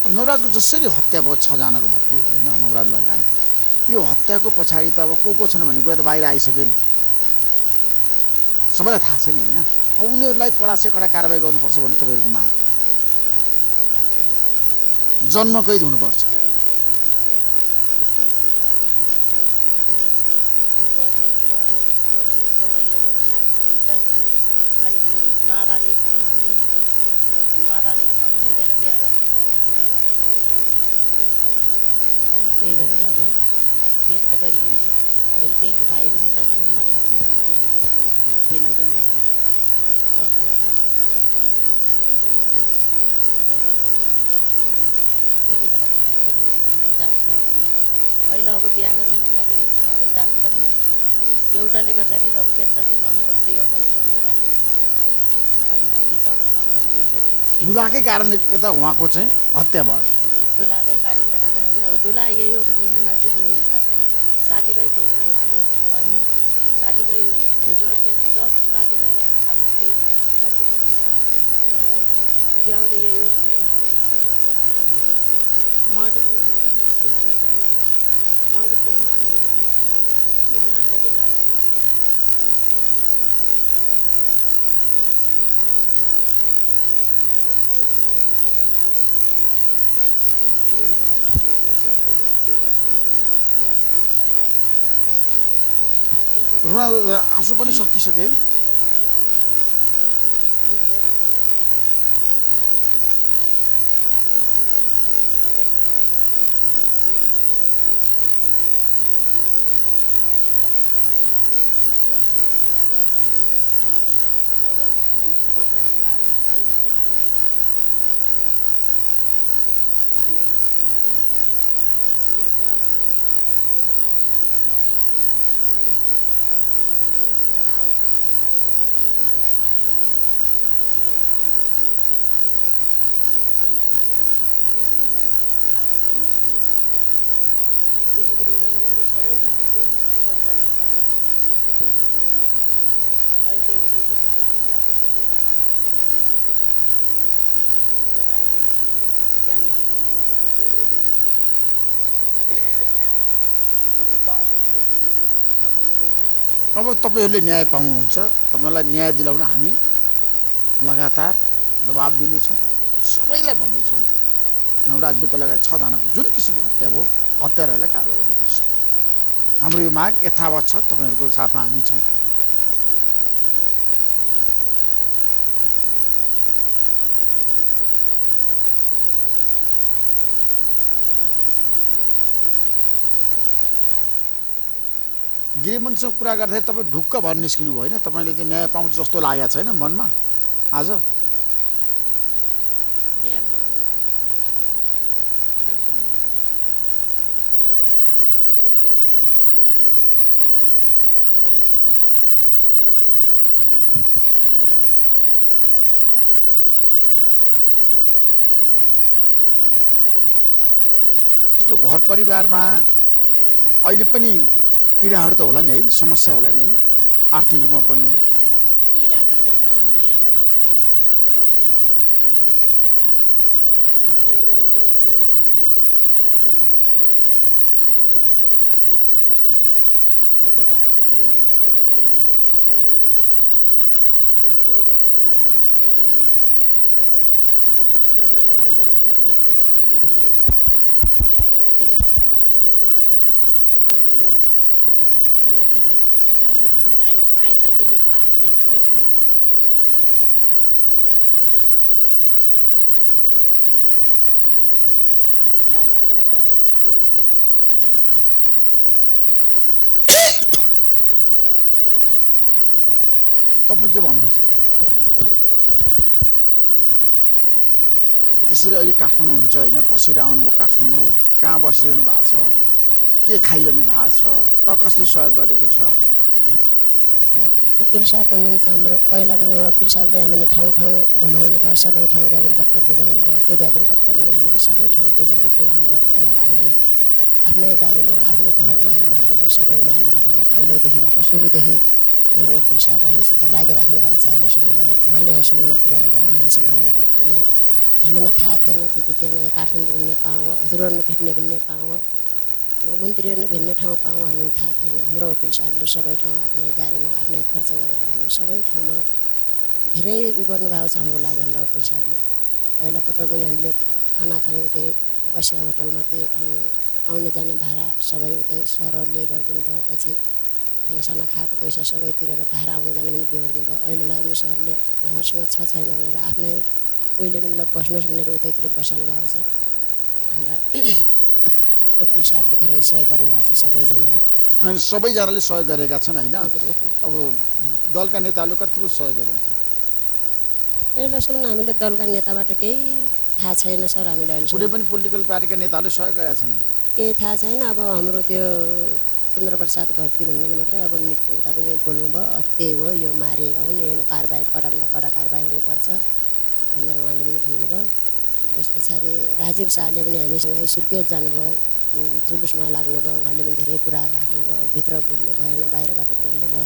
नवराजको जसरी हत्या भयो 6 जनाको भन्छु होइन, नवराज लगायत, यो हत्याको पछाडि त अब को छन् भन्ने कुरा त बाहिर आइसक्यो नि, सबैलाई थाहा छ नि होइन। अब उनीहरूलाई कडा से कडा कारबाही गर्नुपर्छ भन्ने तपाईँहरूको माग। जन्मकैद हुनुपर्छ। त्यही भएर अब त्यस्तो गरिकन अहिले त्यहीको भाइ पनि लक्ष्मण मल्ल बिना जनाइदिन्थ्यो। सबलाई थाहा छ त्यति बेला फेरि छोरी नपर्ने, जात नपर्ने। अहिले अब बिहा गरौँ भन्दाखेरि सर अब जात पर्ने एउटाले गर्दाखेरि अब त्यता चाहिँ अब त्यो एउटा स्ट्यान्ड गराइदिनु मारेर अनि हामी त अब कहाँ गइदिनु भेटौँ। विवाहकै कारणले गर्दा उहाँको चाहिँ हत्या भयो। दुलाकै कारणले गर्दाखेरि अब दुला यही हो भने नचिन्ने हिसाबले साथीभाइ प्रोग्राम लाग्यो अनि साथीभाइ गर्थ्यो, सब साथीभाइलाई अब आफ्नो केही मनाएर नचिन्ने हिसाबले अब बिहाउले यही हो भने सुरुमै जुनसराले हामीले अब मर्दपुरमा पनि शिवालयको पुलमा मर्दपुरमा हामीले नाममा आइदिनु किब्लाहरू गति लामै रुना आँसु पनि सकिसके है अब तपाईँहरूले न्याय पाउनुहुन्छ तपाईँलाई न्याय दिलाउन हामी लगातार दबाब दिनेछौँ सबैलाई भन्नेछौँ नवराज विक लगायत 6 जनाको जुन किसिमको हत्या भयो हत्याराहरूलाई कारबाही हुनुपर्छ हाम्रो यो माग यथावत छ तपाईँहरूको साथमा हामी छौँ गृहमन्त्रीसँग कुरा गर्दाखेरि तपाईँ ढुक्क भएर निस्किनु भयो होइन तपाईँले चाहिँ न्याय पाउँछ जस्तो लागेको छैन मनमा आज जस्तो घर परिवारमा अहिले पनि पीडाहरू त होला नि है समस्या होला नि है आर्थिक रूपमा पनि पीडा किन नहुने मात्र छोरा हो अनि गरायौँ लेखायौँ 20 वर्ष गरायौँ अनि एउटा छोरा एउटा छोरी सुखी परिवार थियो अनि श्रीमानले मजदुरी गरिदिनु मजदुरी गरेपछि खाना पाइने नत्र खाना नपाउने जग्गा दिने पनि नै अनि अहिले त्यसको छोरा बनाइकन त्यो छोरा गुमायौँ अनि पीडा त अब हामीलाई सहायता दिने पाल्ने कोही पनि छैन ल्याउला बुवालाई पाल्ला भन्ने पनि छैन अनि तपाईँ के भन्नुहुन्छ जसरी अहिले काठमाडौँ हुन्छ होइन कसरी आउनुभयो काठमाडौँ कहाँ बसिरहनु भएको छ के खाइरहनु भएको छ कसले सहयोग गरेको छ वकिल साहब हुनुहुन्छ हाम्रो पहिला पनि वकिल साहबले हामीले ठाउँ ठाउँ घुमाउनु भयो सबै ठाउँ ज्ञापन पत्र बुझाउनु भयो त्यो ज्ञापन पत्र पनि हामीले सबै ठाउँ बुझायौँ त्यो हाम्रो पहिला आएन आफ्नै गाडीमा आफ्नो घर माया मारेर सबै माया मारेर पहिल्यैदेखिबाट सुरुदेखि हाम्रो वकिल साहब हामीसित लागिराख्नु भएको छ अहिलेसम्मलाई उहाँले यहाँसम्म नपुर्याएको हामी यहाँसम्म आउनु पनि कुनै हामीलाई थाहा थिएन त्यति थिएन काठमाडौँ भन्ने कहाँ हो हजुरहरू भेट्ने भन्ने कहाँ हो मन्त्रीहरू भेट्ने ठाउँ कहाँ हो हामीलाई थाहा थिएन हाम्रो वकिल साहबले सबै ठाउँ आफ्नै गाडीमा आफ्नै खर्च गरेर हामीले सबै ठाउँमा धेरै उ गर्नुभएको छ हाम्रो लागि हाम्रो वकिल साहबले पहिलापटक पनि हामीले खाना खायौँ त्यही बसिया होटलमा त्यही अनि आउने जाने भाडा सबै उतै सरहरूले गरिदिनु भयो पछि खानासाना खाएको पैसा सबै तिरेर भाडा आउने जाने पनि बेहोर्नु भयो अहिलेलाई पनि सरले उहाँहरूसँग छैन भनेर आफ्नै उहिले पनि ल बस्नुहोस् भनेर उतैतिर बसाल्नु भएको छ हाम्रा वकिल साहबले धेरै सहयोग गर्नुभएको छ सबैजनाले अनि सबैजनाले सहयोग गरेका छन् होइन अब दलका नेताहरूले कतिको सहयोग गरेका छन् अहिलेसम्म हामीले दलका नेताबाट केही थाहा छैन सर हामीलाई अहिले कुनै पनि पोलिटिकल पार्टीका नेताहरूले सहयोग गरेका छन् केही थाहा छैन अब हाम्रो त्यो चन्द्रप्रसाद घरती भन्नेले मात्रै अब उता पनि बोल्नुभयो त्यही हो यो मारिएका हुन् यो कारबाही कडाभन्दा कडा कारबाही हुनुपर्छ भनेर उहाँले पनि भन्नुभयो त्यस पछाडि राजीव शाहले पनि हामीसँगै सुर्खेत जानुभयो जुलुसमा लाग्नुभयो उहाँले पनि धेरै कुरा राख्नुभयो भित्र बोल्नु भएन बाहिरबाट बोल्नुभयो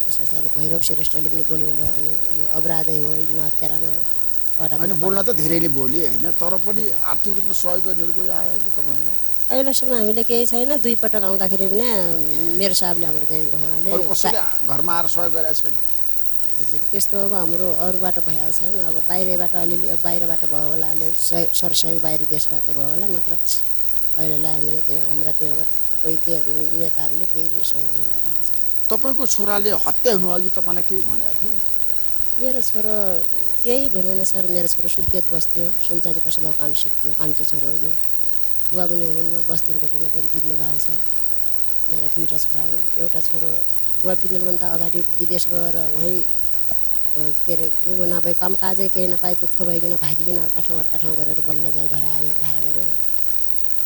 त्यस पछाडि भैरव श्रेष्ठले पनि बोल्नुभयो अनि यो अपराधै हो न हत्यारा न होइन बोल्न त धेरैले बोले होइन तर पनि आर्थिक रूपमा सहयोग गर्नेहरू कोही आयो अहिले तपाईँहरूलाई अहिलेसम्म हामीले केही छैन 2 पटक आउँदाखेरि पनि मेरो साहबले हाम्रो चाहिँ उहाँले कसैले घरमा आएर सहयोग गरेका छैन हजुर त्यस्तो अब हाम्रो अरूबाट भइहाल्छ छैन अब बाहिरबाट अलिअलि बाहिरबाट भयो होला अहिले सरसहयोग बाहिर देशबाट भयो होला नत्र अहिलेलाई हामीले त्यो हाम्रा त्यो कोही नेताहरूले केही सहयोग गर्नु लगाएको छ तपाईँको छोराले हत्या हुनु अघि तपाईँलाई केही भनेको थियो? मेरो छोरो केही भनेन सर। मेरो छोरो सुर्खेत बस्थ्यो, सुनचाँदी पसलको काम सिक्थ्यो। कान्छो छोरो हो यो। बुवा पनि हुनुहुन्न, बस दुर्घटना परि बित्नु भएको छ। मेरा 2टा छोरा हुन्। एउटा छोरो बुवा बित्नुभन्दा अगाडि विदेश गएर वहीँ के अरे ऊ नभए कामकाजै केही नपाए दुःख भइकन भागिकन अर्का ठाउँ गरेर बल्ल जाइ घर आयो भाडा गरेर।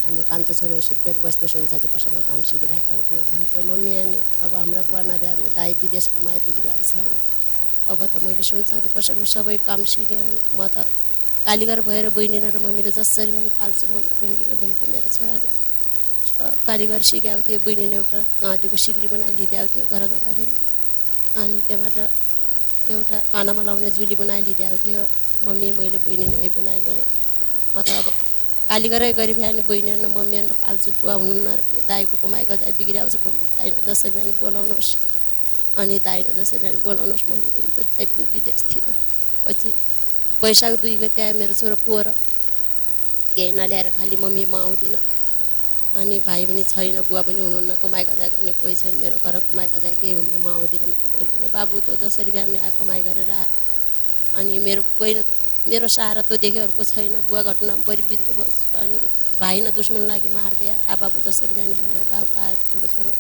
अनि कान्छो छोरो सुर्खेत बस्थ्यो, सुनचाँदी पसलको काम सिकिरहेको थियो। भन्थ्यो मम्मी अनि अब हाम्रा बुवा नभए हामी दाइ विदेश कमाइ बिग्रिहाल्छ अनि अब त मैले सुनचाँदी पसलको सबै काम सिकेँ। म त कालीगर भएर बहिनी र मम्मीले जसरी पनि पाल्छु मम्मी बहिनीकन भन्थ्यो। मेरो छोराले कालीगर सिकाएको थियो। बहिनीले एउटा चाँदीको सिक्री बनाइलिदिएको थियो घर जाँदाखेरि। अनि त्यहाँबाट एउटा कानामा लाउने जुली बनाइलिदिएको थियो। मम्मी मैले बहिनीले यही बनाइलिएँ। म त अब कालीगरै गरी भए नि बहिनी न मम्मी न पाल्छु। बुवा हुनुहुन्न र पनि दाइको कमाइको जाइ बिग्रिआउँछ। मम्मी दाइ जसरी पनि बोलाउनुहोस्। अनि दाइ जसरी पनि बोलाउनुहोस्। मम्मी पनि त्यो दाइ पनि विदेश थियो। पछि वैशाख 2 गते आयो मेरो छोरो पोहोर। केही नल्याएर खालि मम्मी म आउँदिनँ। अनि भाइ पनि छैन, बुवा पनि हुनुहुन्न, कमाइ गजा गर्ने कोही छैन। मेरो घर कमाइ गजा केही हुन्न, म आउँदिनँ। मैले भने बाबु त जसरी भए पनि आयो कमाइ गरेर आ। अनि मेरो सहारा त देख्यो अर्को छैन। बुवा घटनामा परि बित्नु भयो। अनि भाइ न दुश्मन लागि मारिदिए। बाबु जसरी जाने भनेर बाबु आयो। ठुलो छोरो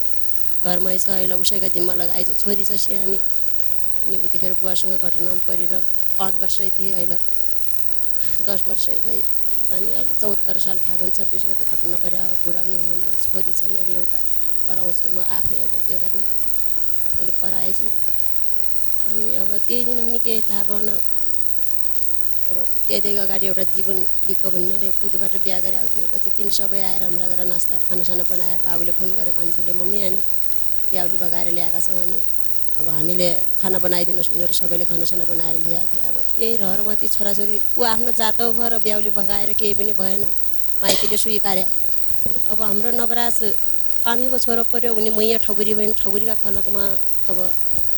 घरमै छ अहिले, उसैका जिम्मा लगाएछ। छोरी छ सानी। अनि उतिखेर बुवासँग घटनामा परेर 5 वर्षै थिएँ, अहिले 10 वर्षै भई। अनि अहिले 74 साल फागुन 26 गते घटना पर्यो। बुढा पनि हुनुहुन्न, छोरी छ मेरो एउटा। पढाउँछु म आफै, अब के गर्ने मैले पढाएछु। अनि अब त्यही दिन पनि केही थाहा भएन। अब त्यहीदेखि अगाडि एउटा जीवन विक भन्नेले पुदुबाट बिहा गरेको थियो। पछि तिनी सबै आएर हाम्रा घर नास्ता खानासाना बनायो। बाबुले फोन गरेको कान्छुले मम्मी अनि ब्याउली भगाएर ल्याएका छौँ। अनि अब हामीले खाना बनाइदिनुहोस् भनेर सबैले खानासाना बनाएर ल्याएको थियो। अब त्यही रहरमा ती छोराछोरी ऊ आफ्नो जातौ भयो र ब्याउली भगाएर केही पनि भएन। माइतीले स्वीकार्या। अब हाम्रो नवराज कामीको छोरो पऱ्यो भने मैया ठगुरी भयो। ठगुरीका खलकमा अब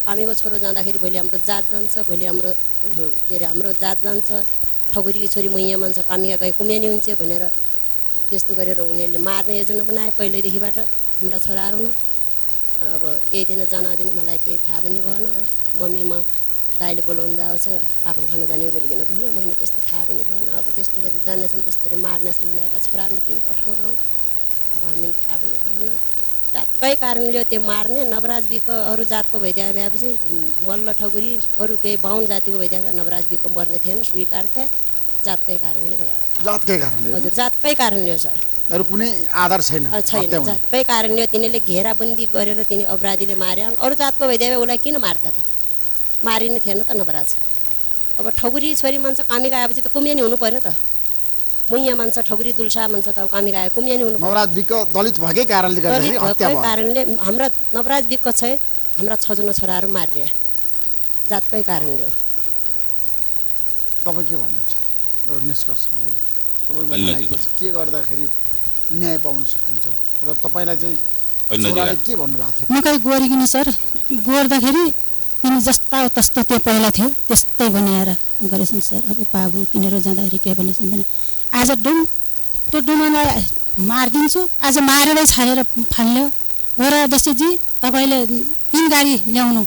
कामीको छोरो जाँदाखेरि भोलि हाम्रो जात जान्छ। भोलि हाम्रो के अरे हाम्रो जात जान्छ। ठगुरीकी छोरी मैया मान्छ, कामीका गए कुम्यानी हुन्छ भनेर त्यस्तो गरेर उनीहरूले मार्ने योजना बनाए पहिल्यैदेखिबाट हाम्रा छोराहरू न। अब त्यही दिन जनादिन मलाई केही थाहा पनि भएन। मम्मी म दाइले बोलाउनु भएको छ, पापल खान जाने भनिकन भन्यो। मैले त्यस्तो थाहा पनि भएन। अब त्यस्तो गरी जानेछन्, त्यसरी मार्नेछन् भनेर छोराले किन पठाउनु। अब हामीले थाहा पनि भएन। जातकै कारणले त्यो मार्ने। नवराज बिक अरू जातको भइदिए भएपछि मल्ल ठगुरी अरू केही बाहुन जातिको भइदिए भए नवराज बिकको मर्ने थिएन, स्वीकार थिए। जातकै कारणले भयो। जातकै कारणले? हजुर जातकै कारणले हो सर। अरू कुनै आधार छैन? छैन, जातकै कारणले। तिनीले घेराबन्दी गरेर तिनी अपराधीले मारे। अरू जातको भइदिए भए उसलाई किन मार्थे त? मारिने थिएन त नवराज। अब ठगुरी छोरी मान्छ कामीका आएपछि त कुम्यानी हुनु पर्यो त। मैया मान्छ ठगुरी दुल्सा मान्छ त कामीका आए कुम्यानी हुनु पर्यो। नवराज बिक दलित भएकै कारणले गर्दाखेरि हत्या भयो। कारणले हाम्रा नवराज बिक छ हाम्रा 6 जना छोराहरू मारिए। जातकै कारणले हो। तपाईँ के भन्नुहुन्छ? एउटा निष्कर्षमा तपाईँको के गर्दाखेरि न्याय पाउन सकिन्छ र तपाईँलाई चाहिँ छोराले के भन्नुभएको थियो? मकै गोरिकन सर गोर्दाखेरि तिनी जस्ता तस्तो त्यो पहिला थियो त्यस्तै बनाएर गरेछन् सर। अब बाबु तिनीहरू जाँदाखेरि के भनेछन् भने आज त्यो डुमालाई मारिदिन्छु, आज मारेरै छालेर फाल्यो हो र अध्यक्षजी। तपाईँले 3 गाडी ल्याउनु,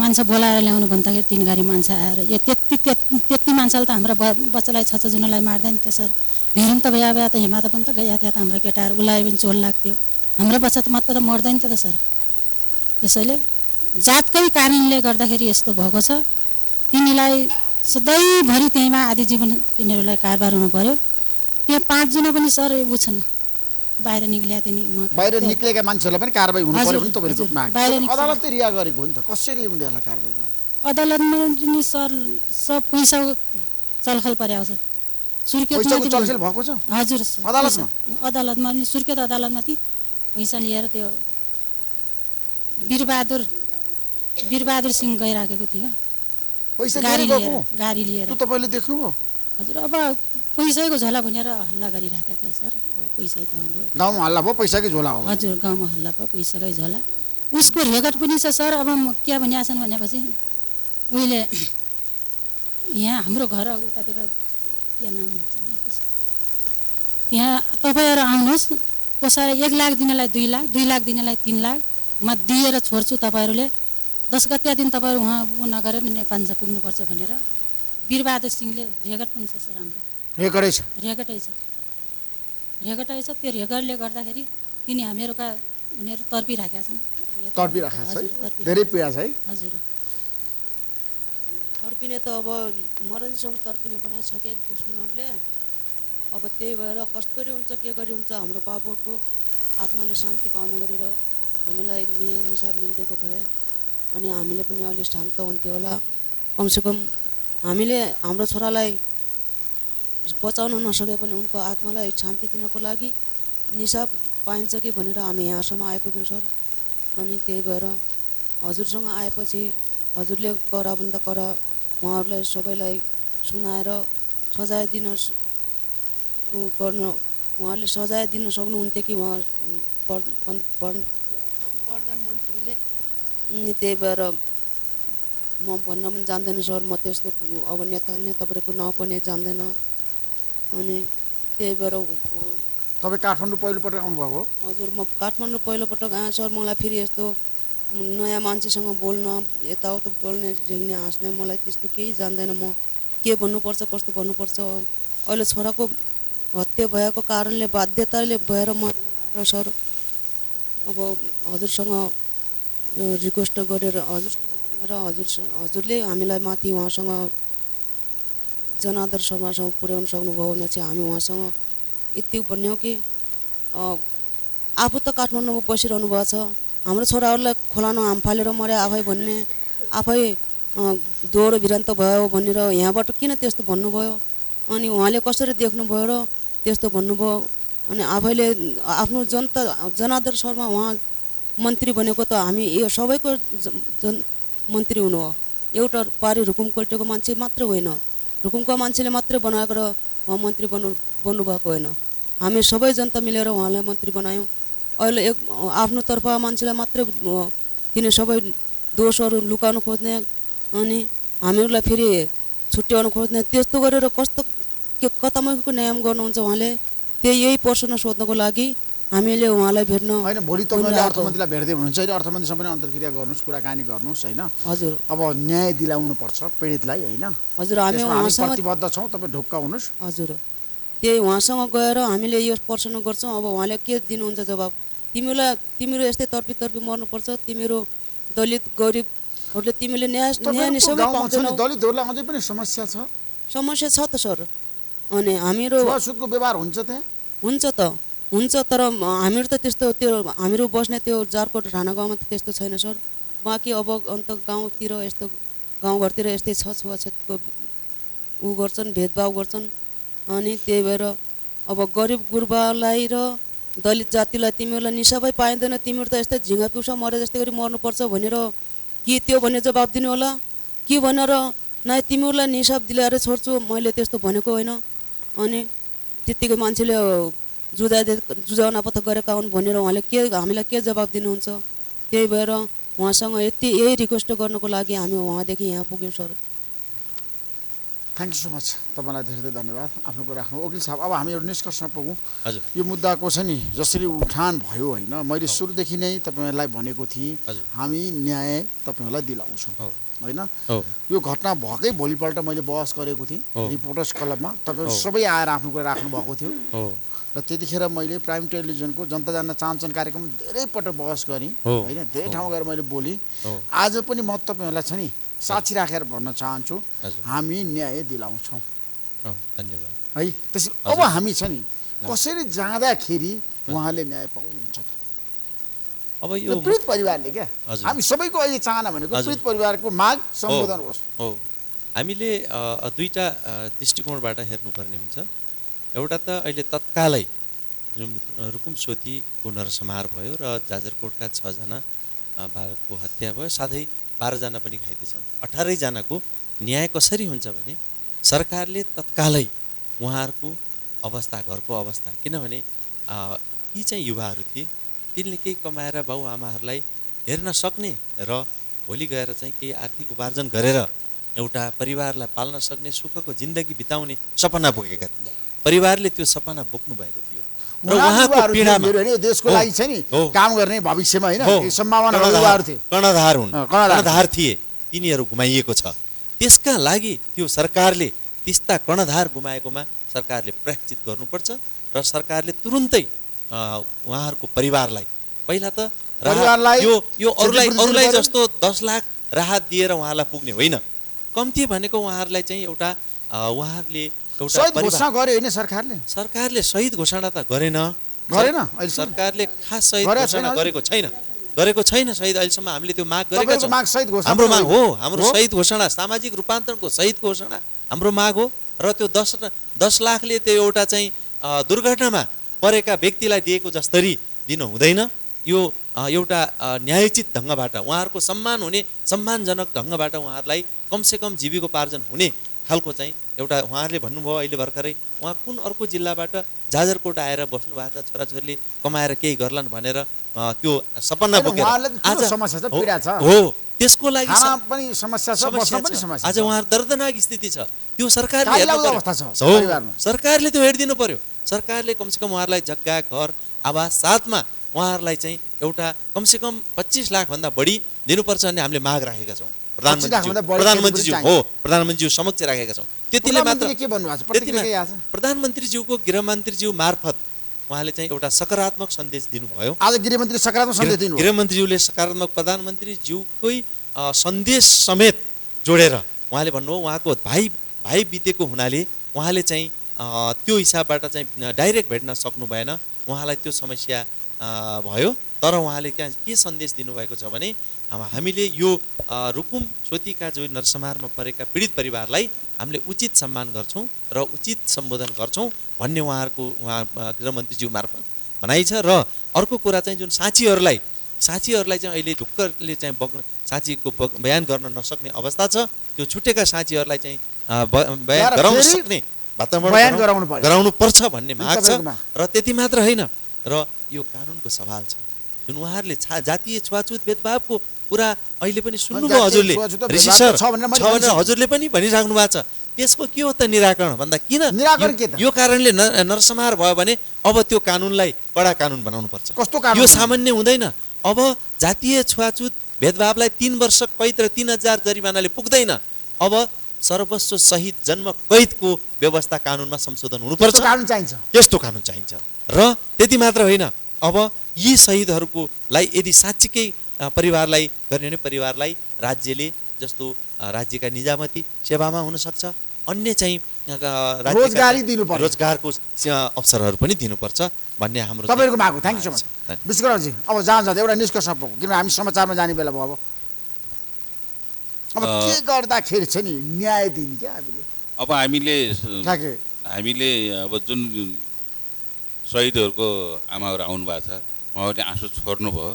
मान्छे बोलाएर ल्याउनु भन्दाखेरि 3 गाडी मान्छे आएर यो त्यति मान्छेले त हाम्रा बच्चालाई 6 जनालाई मार्दैन थियो सर। भेरौँ त भए त हिमाता पनि त गएको थियो त हाम्रा केटाहरू। उसलाई पनि चोल लाग्थ्यो। हाम्रो बच्चा त मात्र मर्दैन थियो त सर। त्यसैले जातकै कारणले गर्दाखेरि यस्तो भएको छ। तिनीलाई सधैँभरि त्यहीँमा आदि जीवन तिनीहरूलाई कारबार हुनु पर्यो। त्यहाँ 5 जना पनि सर ऊ छन् बाहिर निक्लिया। तिनी बाहिर निक्लेका मान्छेहरूलाई पनि कारबाही हुनु पर्यो भने तपाईँको माग। अदालतले रिहा गरेको हो नि त, कसरी उनीहरूलाई कारबाही गर्नु? अदालतमा नि सर सब पैसा चलखल पर्याउँछ। पैसाको चलखेल भएको छ? हजुर अदालतमा? अदालतमा नि सुर्खेत अदालतमा ती पैसा लिएर त्यो वीरबहादुर सिंह गइराखेको थियो। पैसा गाडी लिएर तपाईँले देख्नुभयो? हजुर अब पैसाको झोला भनेर हल्ला गरिराखेको थियो सर। पैसा त हुँदो गाउँमा हल्ला भयो, पैसाकै झोला हो? हजुर गाउँमा हल्ला भयो, पैसाकै झोला। उसको रेकर्ड पनि छ सर। अब के भनिया छन् भनेपछि उहिले यहाँ हाम्रो घर उतातिर के नाम हुन्छ यहाँ तपाईँहरू आउनुहोस्, कसैलाई 1 लाख दिनेलाई 2 लाख, 2 लाख दिनेलाई 3 लाख, मा दिएर छोड्छु तपाईँहरूले 10 गते दिन तपाईँहरू उहाँ ऊ नगरेर नेपाल पुग्नुपर्छ भनेर वीरबहादुर सिंहले रेकर्ड पनि छ सर हाम्रो रेकर्डै छ रेकर्डै छ त्यो रेकर्डले गर्दाखेरि तिनी हामीहरूका उनीहरू तर्पिराखेका छन् तर्पिराखेका छ धेरै पीडा छ है हजुर तर्पिने त अब मरणसम्म तर्पिने बनाइसके दुश्मनहरूले अब त्यही भएर कस्तरी हुन्छ के गरी हुन्छ हाम्रो बाबुको आत्माले शान्ति पाउने गरेर हामीलाई निसाब मिलिदिएको भए अनि हामीले पनि अलि शान्त हुन्थ्यो होला कमसेकम हामीले हाम्रो छोरालाई बचाउन नसके पनि उनको आत्मालाई शान्ति दिनको लागि निसाब पाइन्छ कि भनेर हामी यहाँसम्म आइपुग्यौँ सर अनि त्यही भएर हजुरसँग आएपछि हजुरले कराभन्दा करा उहाँहरूलाई सबैलाई सुनाएर सजाय दिन गर्नु उहाँले सजाय दिन सक्नुहुन्थ्यो कि उहाँ प्रधानमन्त्रीले त्यही भएर म भन्न पनि जान्दैन सर म त्यस्तो अब नेताहरूको नाउँ पनि जान्दैन अनि त्यही भएर तपाईँ काठमाडौँ पहिलोपटक आउनुभएको हो हजुर म काठमाडौँ पहिलोपटक आएँ सर मलाई फेरि यस्तो नयाँ मान्छेसँग बोल्न यताउता बोल्ने झिक्ने हाँस्ने मलाई त्यस्तो केही जान्दैन म के भन्नुपर्छ कस्तो भन्नुपर्छ अहिले छोराको हत्या भएको कारणले बाध्यताले भएर म सर अब हजुरसँग रिक्वेस्ट गरेर हजुरले हामीलाई माथि उहाँसँग जनादर समाजसँग पुर्याउन सक्नुभयो भने चाहिँ हामी उहाँसँग यति भन्ने हो कि आफू त काठमाडौँमा बसिरहनु भएको छ हाम्रो छोराहरूलाई खोलानो हाम फालेर मरे आफै भन्ने आफै दोहोरो भिरान्त भयो भनेर यहाँबाट किन त्यस्तो भन्नुभयो अनि उहाँले कसरी देख्नुभयो र त्यस्तो भन्नुभयो अनि आफैले आफ्नो जनता जनादर शर्मा उहाँ मन्त्री बनेको त हामी यो सबैको मन्त्री हुनु हो एउटा पारी रुकुमकोटेको मान्छे मात्र होइन रुकुमको मान्छेले मात्रै बनाएको र उहाँ मन्त्री बन्नुभएको होइन हामी सबै जनता मिलेर उहाँलाई मन्त्री बनायौँ अहिले एक आफ्नो तर्फ मान्छेलाई मात्रै तिनी सबै दोषहरू लुकाउनु खोज्ने अनि हामीहरूलाई फेरि छुट्याउनु खोज्ने त्यस्तो गरेर कस्तो के कतामैको न्याय गर्नुहुन्छ उहाँले त्यही यही प्रश्न सोध्नको लागि हामीले उहाँलाई भेट्न होइन भोलि तपाईँले अर्थमन्त्रीलाई भेट्दै हुनुहुन्छ होइन अर्थमन्त्रीसँग पनि अन्तर्क्रिया गर्नुहोस् कुराकानी गर्नुहोस् होइन हजुर अब न्याय दिलाउनु पर्छ पीडितलाई होइन हजुर हामी उहाँसँग प्रतिबद्ध छौँ तपाईँ ढुक्क हुनुहोस् हजुर त्यही उहाँसँग गएर हामीले यो प्रश्न गर्छौँ अब उहाँले के दिनुहुन्छ जवाब तिमीहरू यस्तै तर्पी मर्नुपर्छ तिमीहरू दलित गरिबहरूले तिमीले न्याय सबै पाउँदैनौ दलितहरूलाई अझै पनि समस्या छ त सर अनि हामीहरू छुवाछुतको व्यवहार हुन्छ त्यहाँ हुन्छ तर हामीहरू त त्यस्तो त्यो हामीहरू बस्ने त्यो जारकोट राणा गाउँमा त त्यस्तो छैन सर बाँकी अब अन्त गाउँतिर यस्तो गाउँघरतिर यस्तै छ छुवाछुतको ऊ गर्छन् भेदभाव गर्छन् अनि त्यही भएर अब गरिब गुर्बालाई र दलित जातिलाई तिमीहरूलाई निसाबै पाइँदैन तिमीहरू त यस्तै झिँगा पिउसा मरे जस्तै गरी मर्नुपर्छ भनेर कि त्यो भन्ने जवाब दिनु होला के भनेर नै तिमीहरूलाई निसाब दिलाएर छोड्छु मैले त्यस्तो भनेको होइन अनि त्यत्तिकै मान्छेले जुझाउन पत्ता गरेका हुन् भनेर उहाँले के हामीलाई के जवाब दिनुहुन्छ त्यही भएर उहाँसँग यही रिक्वेस्ट गर्नको लागि हामी उहाँदेखि यहाँ पुग्यौँ sir thank you so much तपाईँलाई धेरै धेरै धन्यवाद आफ्नो कुरा राख्नु वकिल साहब अब हामी एउटा निष्कर्षमा पुगौँ हजुर यो मुद्दाको छ नि जसरी उठान भयो होइन मैले सुरुदेखि नै तपाईँहरूलाई भनेको थिएँ हामी न्याय तपाईँहरूलाई दिलाउँछौँ होइन यो घटना भएकै भोलिपल्ट मैले बहस गरेको थिएँ रिपोर्टर्स क्लबमा तपाईँहरू सबै आएर आफ्नो कुरा राख्नु भएको थियो र त्यतिखेर मैले प्राइम टेलिभिजनको जनता जान्न चाहन्छन् कार्यक्रम धेरै पटक बहस गरेँ होइन धेरै ठाउँमा गएर मैले बोलेँ आज पनि म तपाईँहरूलाई छ नि साक्षी राखेर भन्न चाहन्छु हामी न्याय दिलाउँछौँ धन्यवाद है त्यसै अब हामी छ नि कसरी जाँदाखेरि उहाँले न्याय पाउनुहुन्छ त अब यो पीडित परिवारले क्या हामी सबैको अहिले चाहना भनेको पीडित परिवारको माग सम्बोधन होस् हो हामीले दुईटा दृष्टिकोणबाट हेर्नुपर्ने हुन्छ एउटा त अहिले तत्कालै जुन रुकुम सोतीको नरसंहार भयो र जाजरकोटका 6 जना बालकको हत्या भयो साथै 12 जना पनि घाइते छन् 18 जनाको न्याय कसरी हुन्छ भने सरकारले तत्कालै उहाँहरूको अवस्था घरको अवस्था किनभने ती चाहिँ युवाहरू थिए तिनले केही कमाएर बाबुआमाहरूलाई हेर्न सक्ने र भोलि गएर चाहिँ केही आर्थिक उपार्जन गरेर एउटा परिवारलाई पाल्न सक्ने सुखको जिन्दगी बिताउने सपना बोकेका थिए परिवारले त्यो सपना बोक्नु भएको थियो उहाँको उहाँको पीडामा देशको लागि छ नि काम गर्ने भविष्यमा होइन सम्भावना युवाहरू थिए, कर्णधार हुन्, कर्णधार कर्णधार थिए, तिनीहरू गुमाइएको छ। त्यसका लागि त्यो सरकारले त्यस्ता कर्णधार गुमाएकोमा सरकारले प्रायश्चित गर्नुपर्छ र सरकारले तुरुन्तै उहाँहरूको परिवारलाई पहिला त यो अरूलाई जस्तो 10 लाख राहत दिएर उहाँलाई पुग्ने होइन, कम्ती भनेको उहाँहरूलाई चाहिँ एउटा उहाँहरूले शहीद घोषणा गर्यो होइन सरकारले शहीद घोषणा त गरेन सरकारले खास शहीद घोषणा गरेको छैन शहीद अहिलेसम्म हामीले त्यो माग गरेका छौँ। हाम्रो माग हो, हाम्रो शहीद घोषणा सामाजिक रूपान्तरणको शहीद घोषणा हाम्रो माग हो र त्यो 10 लाखले त्यो एउटा चाहिँ दुर्घटनामा परेका व्यक्तिलाई दिएको जस्तरी दिन हुँदैन। यो एउटा न्यायोचित ढङ्गबाट उहाँहरूको सम्मान हुने सम्मानजनक ढङ्गबाट उहाँहरूलाई कमसेकम जीविकोपार्जन हुने खालको चाहिँ एउटा उहाँहरूले भन्नुभयो अहिले भर्खरै उहाँ कुन अर्को जिल्लाबाट जाजरकोट आएर बस्नु भएको छ, छोराछोरीले कमाएर केही गर्लान् भनेर त्यो सपना बोकेर हो त्यसको लागि आज उहाँहरू दर्दनाक स्थिति छ। त्यो सरकारले त्यो हेरिदिनु पर्यो। सरकारले कमसेकम उहाँहरूलाई जग्गा घर आवास साथमा उहाँहरूलाई चाहिँ एउटा कमसेकम 25 लाखभन्दा बढी दिनुपर्छ भन्ने हामीले माग राखेका छौँ। प्रधानमन्त्रीज्यू समक्ष राखेका छौँ। त्यतिले मात्र प्रधानमन्त्रीज्यूको गृहमन्त्रीज्यू मार्फत उहाँले चाहिँ एउटा सकारात्मक सन्देश दिनुभयो। आज गृहमन्त्री सकारात्मक सन्देश दिनुभयो। गृहमन्त्रीज्यूले सकारात्मक प्रधानमन्त्रीज्यूकै सन्देश समेत जोडेर उहाँले भन्नुभयो उहाँको भाइ बितेको हुनाले उहाँले चाहिँ त्यो हिसाबबाट चाहिँ डाइरेक्ट भेट्न सक्नु भएन, उहाँलाई त्यो समस्या भयो। तर उहाँले के सन्देश दिनुभएको छ भने हामीले यो रुकुम छोतीका जो नरसंहारमा परेका पीडित परिवारलाई हामीले उचित सम्मान गर्छौँ र उचित सम्बोधन गर्छौँ भन्ने उहाँ गृहमन्त्रीज्यू मार्फत भनाइ छ। र अर्को कुरा चाहिँ जुन साँचीहरूलाई चाहिँ अहिले ढुक्कले चाहिँ साँचीको बयान गर्न नसक्ने अवस्था छ, त्यो छुटेका साँचीहरूलाई चाहिँ बयान गराउन सक्ने वातावरण गराउनु पर्छ भन्ने माग छ। र त्यति मात्र होइन, र यो कानुनको सवाल छ जुन उहाँहरूले जातीय छुवाछुत भेदभावको कुरा अहिले पनि सुन्नुभयो हजुरले, ऋषि सर छ भनेर हजुरले पनि भनिराख्नु भएको छ। त्यसको के हो त निराकरण भन्दा किन यो कारणले नरसंहार भयो भने अब त्यो कानुनलाई कडा कानुन बनाउनु पर्छ। यो सामान्य हुँदैन। अब जातीय छुवाछुत भेदभावलाई 3 वर्ष कैद र 3000 जरिवानाले पुग्दैन। अब सर्वस्व सहित जन्म कैदको व्यवस्था कानुनमा संशोधन हुनुपर्छ। त्यस्तो कानुन चाहिन्छ। र त्यति मात्र होइन, अब यी शहीदहरूको लागि यदि साँच्चीकै परिवारलाई गर्ने भने परिवारलाई राज्यले जस्तो राज्यका निजामती सेवामा हुनसक्छ, अन्य चाहिँ रोजगारको अवसरहरू पनि दिनुपर्छ भन्ने हाम्रो तपाईँको माग हो। Thank you so much Vishwakarmaji. अब जाँदा एउटा निष्कर्ष पुग्यो, किनभने हामी समाचारमा जाने बेला भयो। अब के गर्दाखेरि छ नि न्याय दिने क्या हामीले? हामीले अब जुन शहीदहरूको आमाहरू आउनु भएको छ उहाँहरूले आँसु छोड्नुभयो।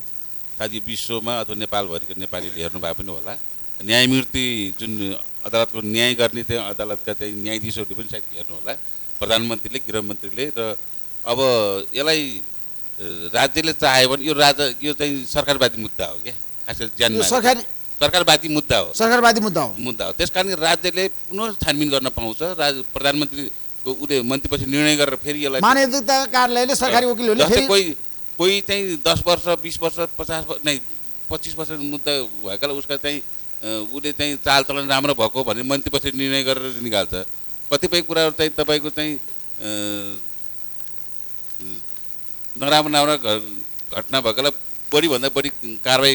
सायद यो विश्वमा अथवा नेपालभरिको नेपालीले हेर्नु भएको पनि होला। न्यायमूर्ति जुन अदालतको न्याय गर्ने चाहिँ अदालतका चाहिँ न्यायाधीशहरूले पनि सायद हेर्नु होला, प्रधानमन्त्रीले गृहमन्त्रीले। र अब यसलाई राज्यले चाह्यो भने यो चाहिँ सरकारवादी मुद्दा हो क्या, खास गरी ज्यानमा सरकारवादी मुद्दा हो। त्यस कारण राज्यले पुनः छानबिन गर्न पाउँछ। प्रधानमन्त्रीको उसले मन्त्रीपछि निर्णय गरेर फेरि यसलाई मानवीयता कार्यालयले सरकारी वकिलहरूले कोही चाहिँ 10 वर्ष 20 वर्ष 50 वर्ष मुद्दा भएकाले उसका चाहिँ उसले चाहिँ चालचलन राम्रो भएको भने मन्त्रीपछि निर्णय गरेर निकाल्छ। कतिपय कुराहरू चाहिँ तपाईँको चाहिँ नराम्रो घटना भएकालाई बढीभन्दा बढी कारवाही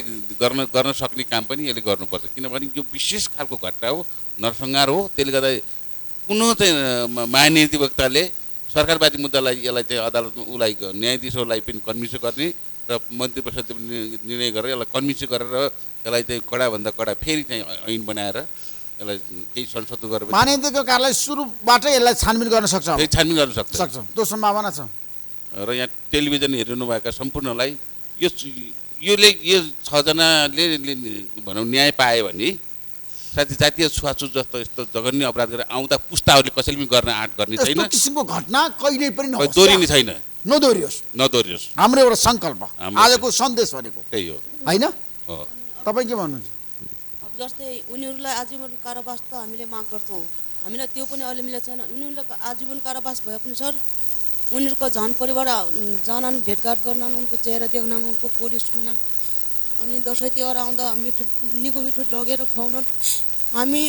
गर्न सक्ने काम पनि यसले गर्नुपर्छ। किनभने यो विशेष खालको घटना हो, नरसंहार हो। त्यसले गर्दा पुनः चाहिँ महाधिवक्ताले सरकारवादी मुद्दालाई यसलाई चाहिँ अदालतमा उसलाई न्यायाधीशहरूलाई पनि कन्भिन्स गर्ने र मन्त्री परिषदले पनि निर्णय गरेर यसलाई कन्भिन्स गरेर यसलाई चाहिँ कडाभन्दा कडा फेरि चाहिँ ऐन बनाएर यसलाई केही संशोधन गरेर महाधिवक्ताको कार्यालय सुरुबाटै यसलाई छानबिन गर्न सक्छ। छानबिन गर्न सक्छ त्यो सम्भावना छ। र यहाँ टेलिभिजन हेरिनुभएका सम्पूर्णलाई यो 6 जनाले भनौँ न्याय पायो भने साथै जातीय छुवाछुत जस्तो यस्तो जघन्य अपराध गरेर आउँदा पुस्ताहरूले कसैले पनि गर्न आँट गर्ने छैन। यस्तो किसिमको घटना कहिल्यै पनि दोहोरिने छैन, नदोहोरियोस्। हाम्रो एउटा सङ्कल्प आजको सन्देश भनेको त्यही हो होइन? तपाईँ के भन्नुहुन्छ? अब जस्तै उनीहरूलाई आजीवन कारावास त हामीले माग गर्छौँ, हामीलाई त्यो पनि अहिले मिलेको छैन। उनीहरूलाई आजीवन कारावास भए पनि सर उनीहरूको झन् परिवार जानन्, भेटघाट गर्नन्, उनको चेहरा देख्नन्, उनको बोली सुन्नन्। अनि दसैँ तिहार आउँदा मिठो निको मिठो लगेर खुवाउनन्। हामी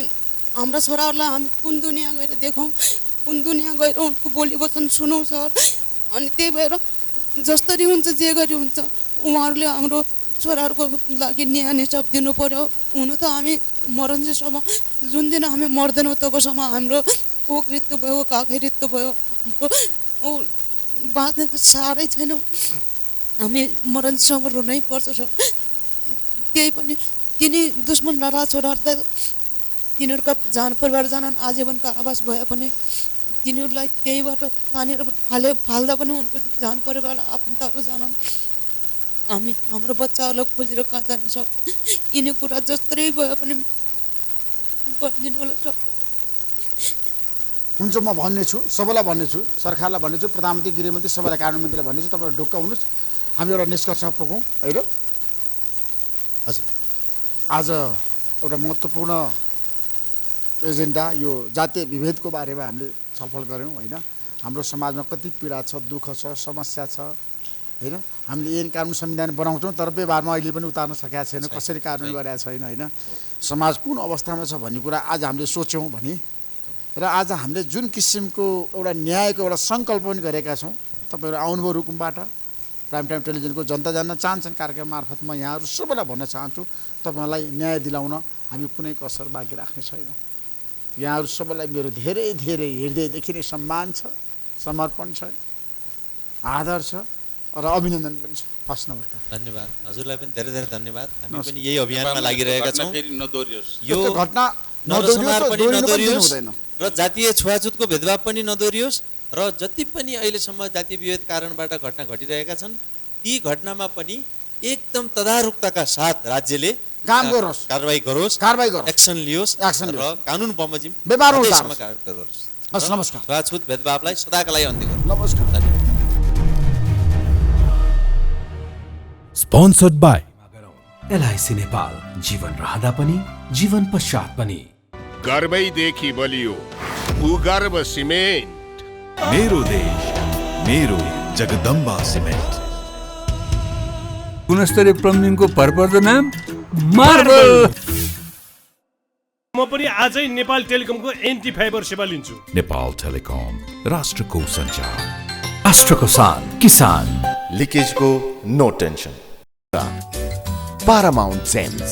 हाम्रा छोराहरूलाई हामी कुन दुनियाँ गएर देखाउँ, कुन दुनियाँ गएर उनको बोली वचन सुनौँ सर। अनि त्यही भएर जसरी हुन्छ जे गरी हुन्छ उहाँहरूले हाम्रो छोराहरूको लागि न्याय निसाब दिनु पर्यो। हुनु त हामी मरन्जेसम्म, जुन दिन हामी मर्दैनौँ तबसम्म हाम्रो कोक रित्तो भयो, काखै रित्तो भयो, हाम्रो बाँच्ने त साह्रै छैन। हामी मरन्जेसम्म रुनै पर्छ सर। केही पनि तिनी दुश्मन लडा छोराहरू त तिनीहरूका परिवार जानन्, आजीवन कारावास भए पनि तिनीहरूलाई त्यहीबाट तानेर फाल्दा पनि उनको जान परिवार आफन्तहरू जानन्। हामी हाम्रो बच्चाहरूलाई खोजेर कहाँ जाने सर। यिनी कुरा जस्तै भए पनि भनिदिनु होला सर। हुन्छ, म भन्नेछु, सबैलाई भन्नेछु, सरकारलाई भन्नेछु, प्रधानमन्त्री, गृहमन्त्री, सबैलाई कानुन मन्त्रीलाई भन्नेछु। तपाईँहरू ढुक्क हुनुहोस्, हामी एउटा निष्कर्षमा पुगौँ होइन। हजुर, आज एउटा महत्त्वपूर्ण एजेन्डा यो जातीय विभेदको बारेमा हामीले छलफल गऱ्यौँ होइन। हाम्रो समाजमा कति पीडा छ, दुःख छ, समस्या छ होइन। हामीले ऐन कानुन संविधान बनाउँछौँ तर व्यवहारमा अहिले पनि उतार्न सकेका छैन, कसरी कानुन गरेका छैन होइन। समाज कुन अवस्थामा छ भन्ने कुरा आज हामीले सोच्यौँ भने र आज हामीले जुन किसिमको एउटा न्यायको एउटा सङ्कल्प पनि गरेका छौँ। तपाईँहरू आउनुभयो रुकुमबाट, प्राइम टाइम टेलिभिजनको जनता जान्न चाहन्छन् कार्यक्रम मार्फत म यहाँहरू सबैलाई भन्न चाहन्छु, तपाईँलाई न्याय दिलाउन हामी कुनै कसर बाँकी राख्ने छैनौँ। यहाँहरू सबैलाई मेरो धेरै धेरै हृदयदेखि नै सम्मान छ, समर्पण छ, आदर छ र अभिनन्दन पनि छ। हस्, नमस्कार। धन्यवाद। हजुरलाई पनि धेरै धेरै धन्यवाद। हामी पनि यही अभियानमा लागिरहेका छौँ। यो घटना नरसंहार पनि नदोहोरियोस् हुँदैन र जातीय छुवाछुतको भेदभाव पनि नदोहोरियोस् र जति पनि अहिलेसम्म जातीय विभेद कारणबाट घटना घटिरहेका छन् ती घटनामा पनि एकदम तदारुकताका साथ राज्यले काम गरोस्, कारबाही गरोस्, एक्सन लियोस् र कानुन बमोजिम व्यवहारमा गरोस्। हस्, नमस्कार। छुवाछुत भेदभावलाई सदाका लागि अन्त्य गरोस्। नमस्कार। Sponsored by एलआईसी नेपाल, जीवन रहँदा पनि जीवन पश्चात पनि। गर्वैदेखि बलियो भूगर्भ सिमेन्ट। मेरो देश मेरो जगदम्बा सिमेन्ट। गुणस्तरीय प्लम्बिङको भरपर्दो नाम मार्बल। म पनि आजै नेपाल टेलिकमको एन्टी फाइबर सेवा लिन्छु। नेपाल टेलिकम, राष्ट्रको सञ्चार। राष्ट्रको शान, किसान। लिकेजको नो टेन्सन। Paramount Gems.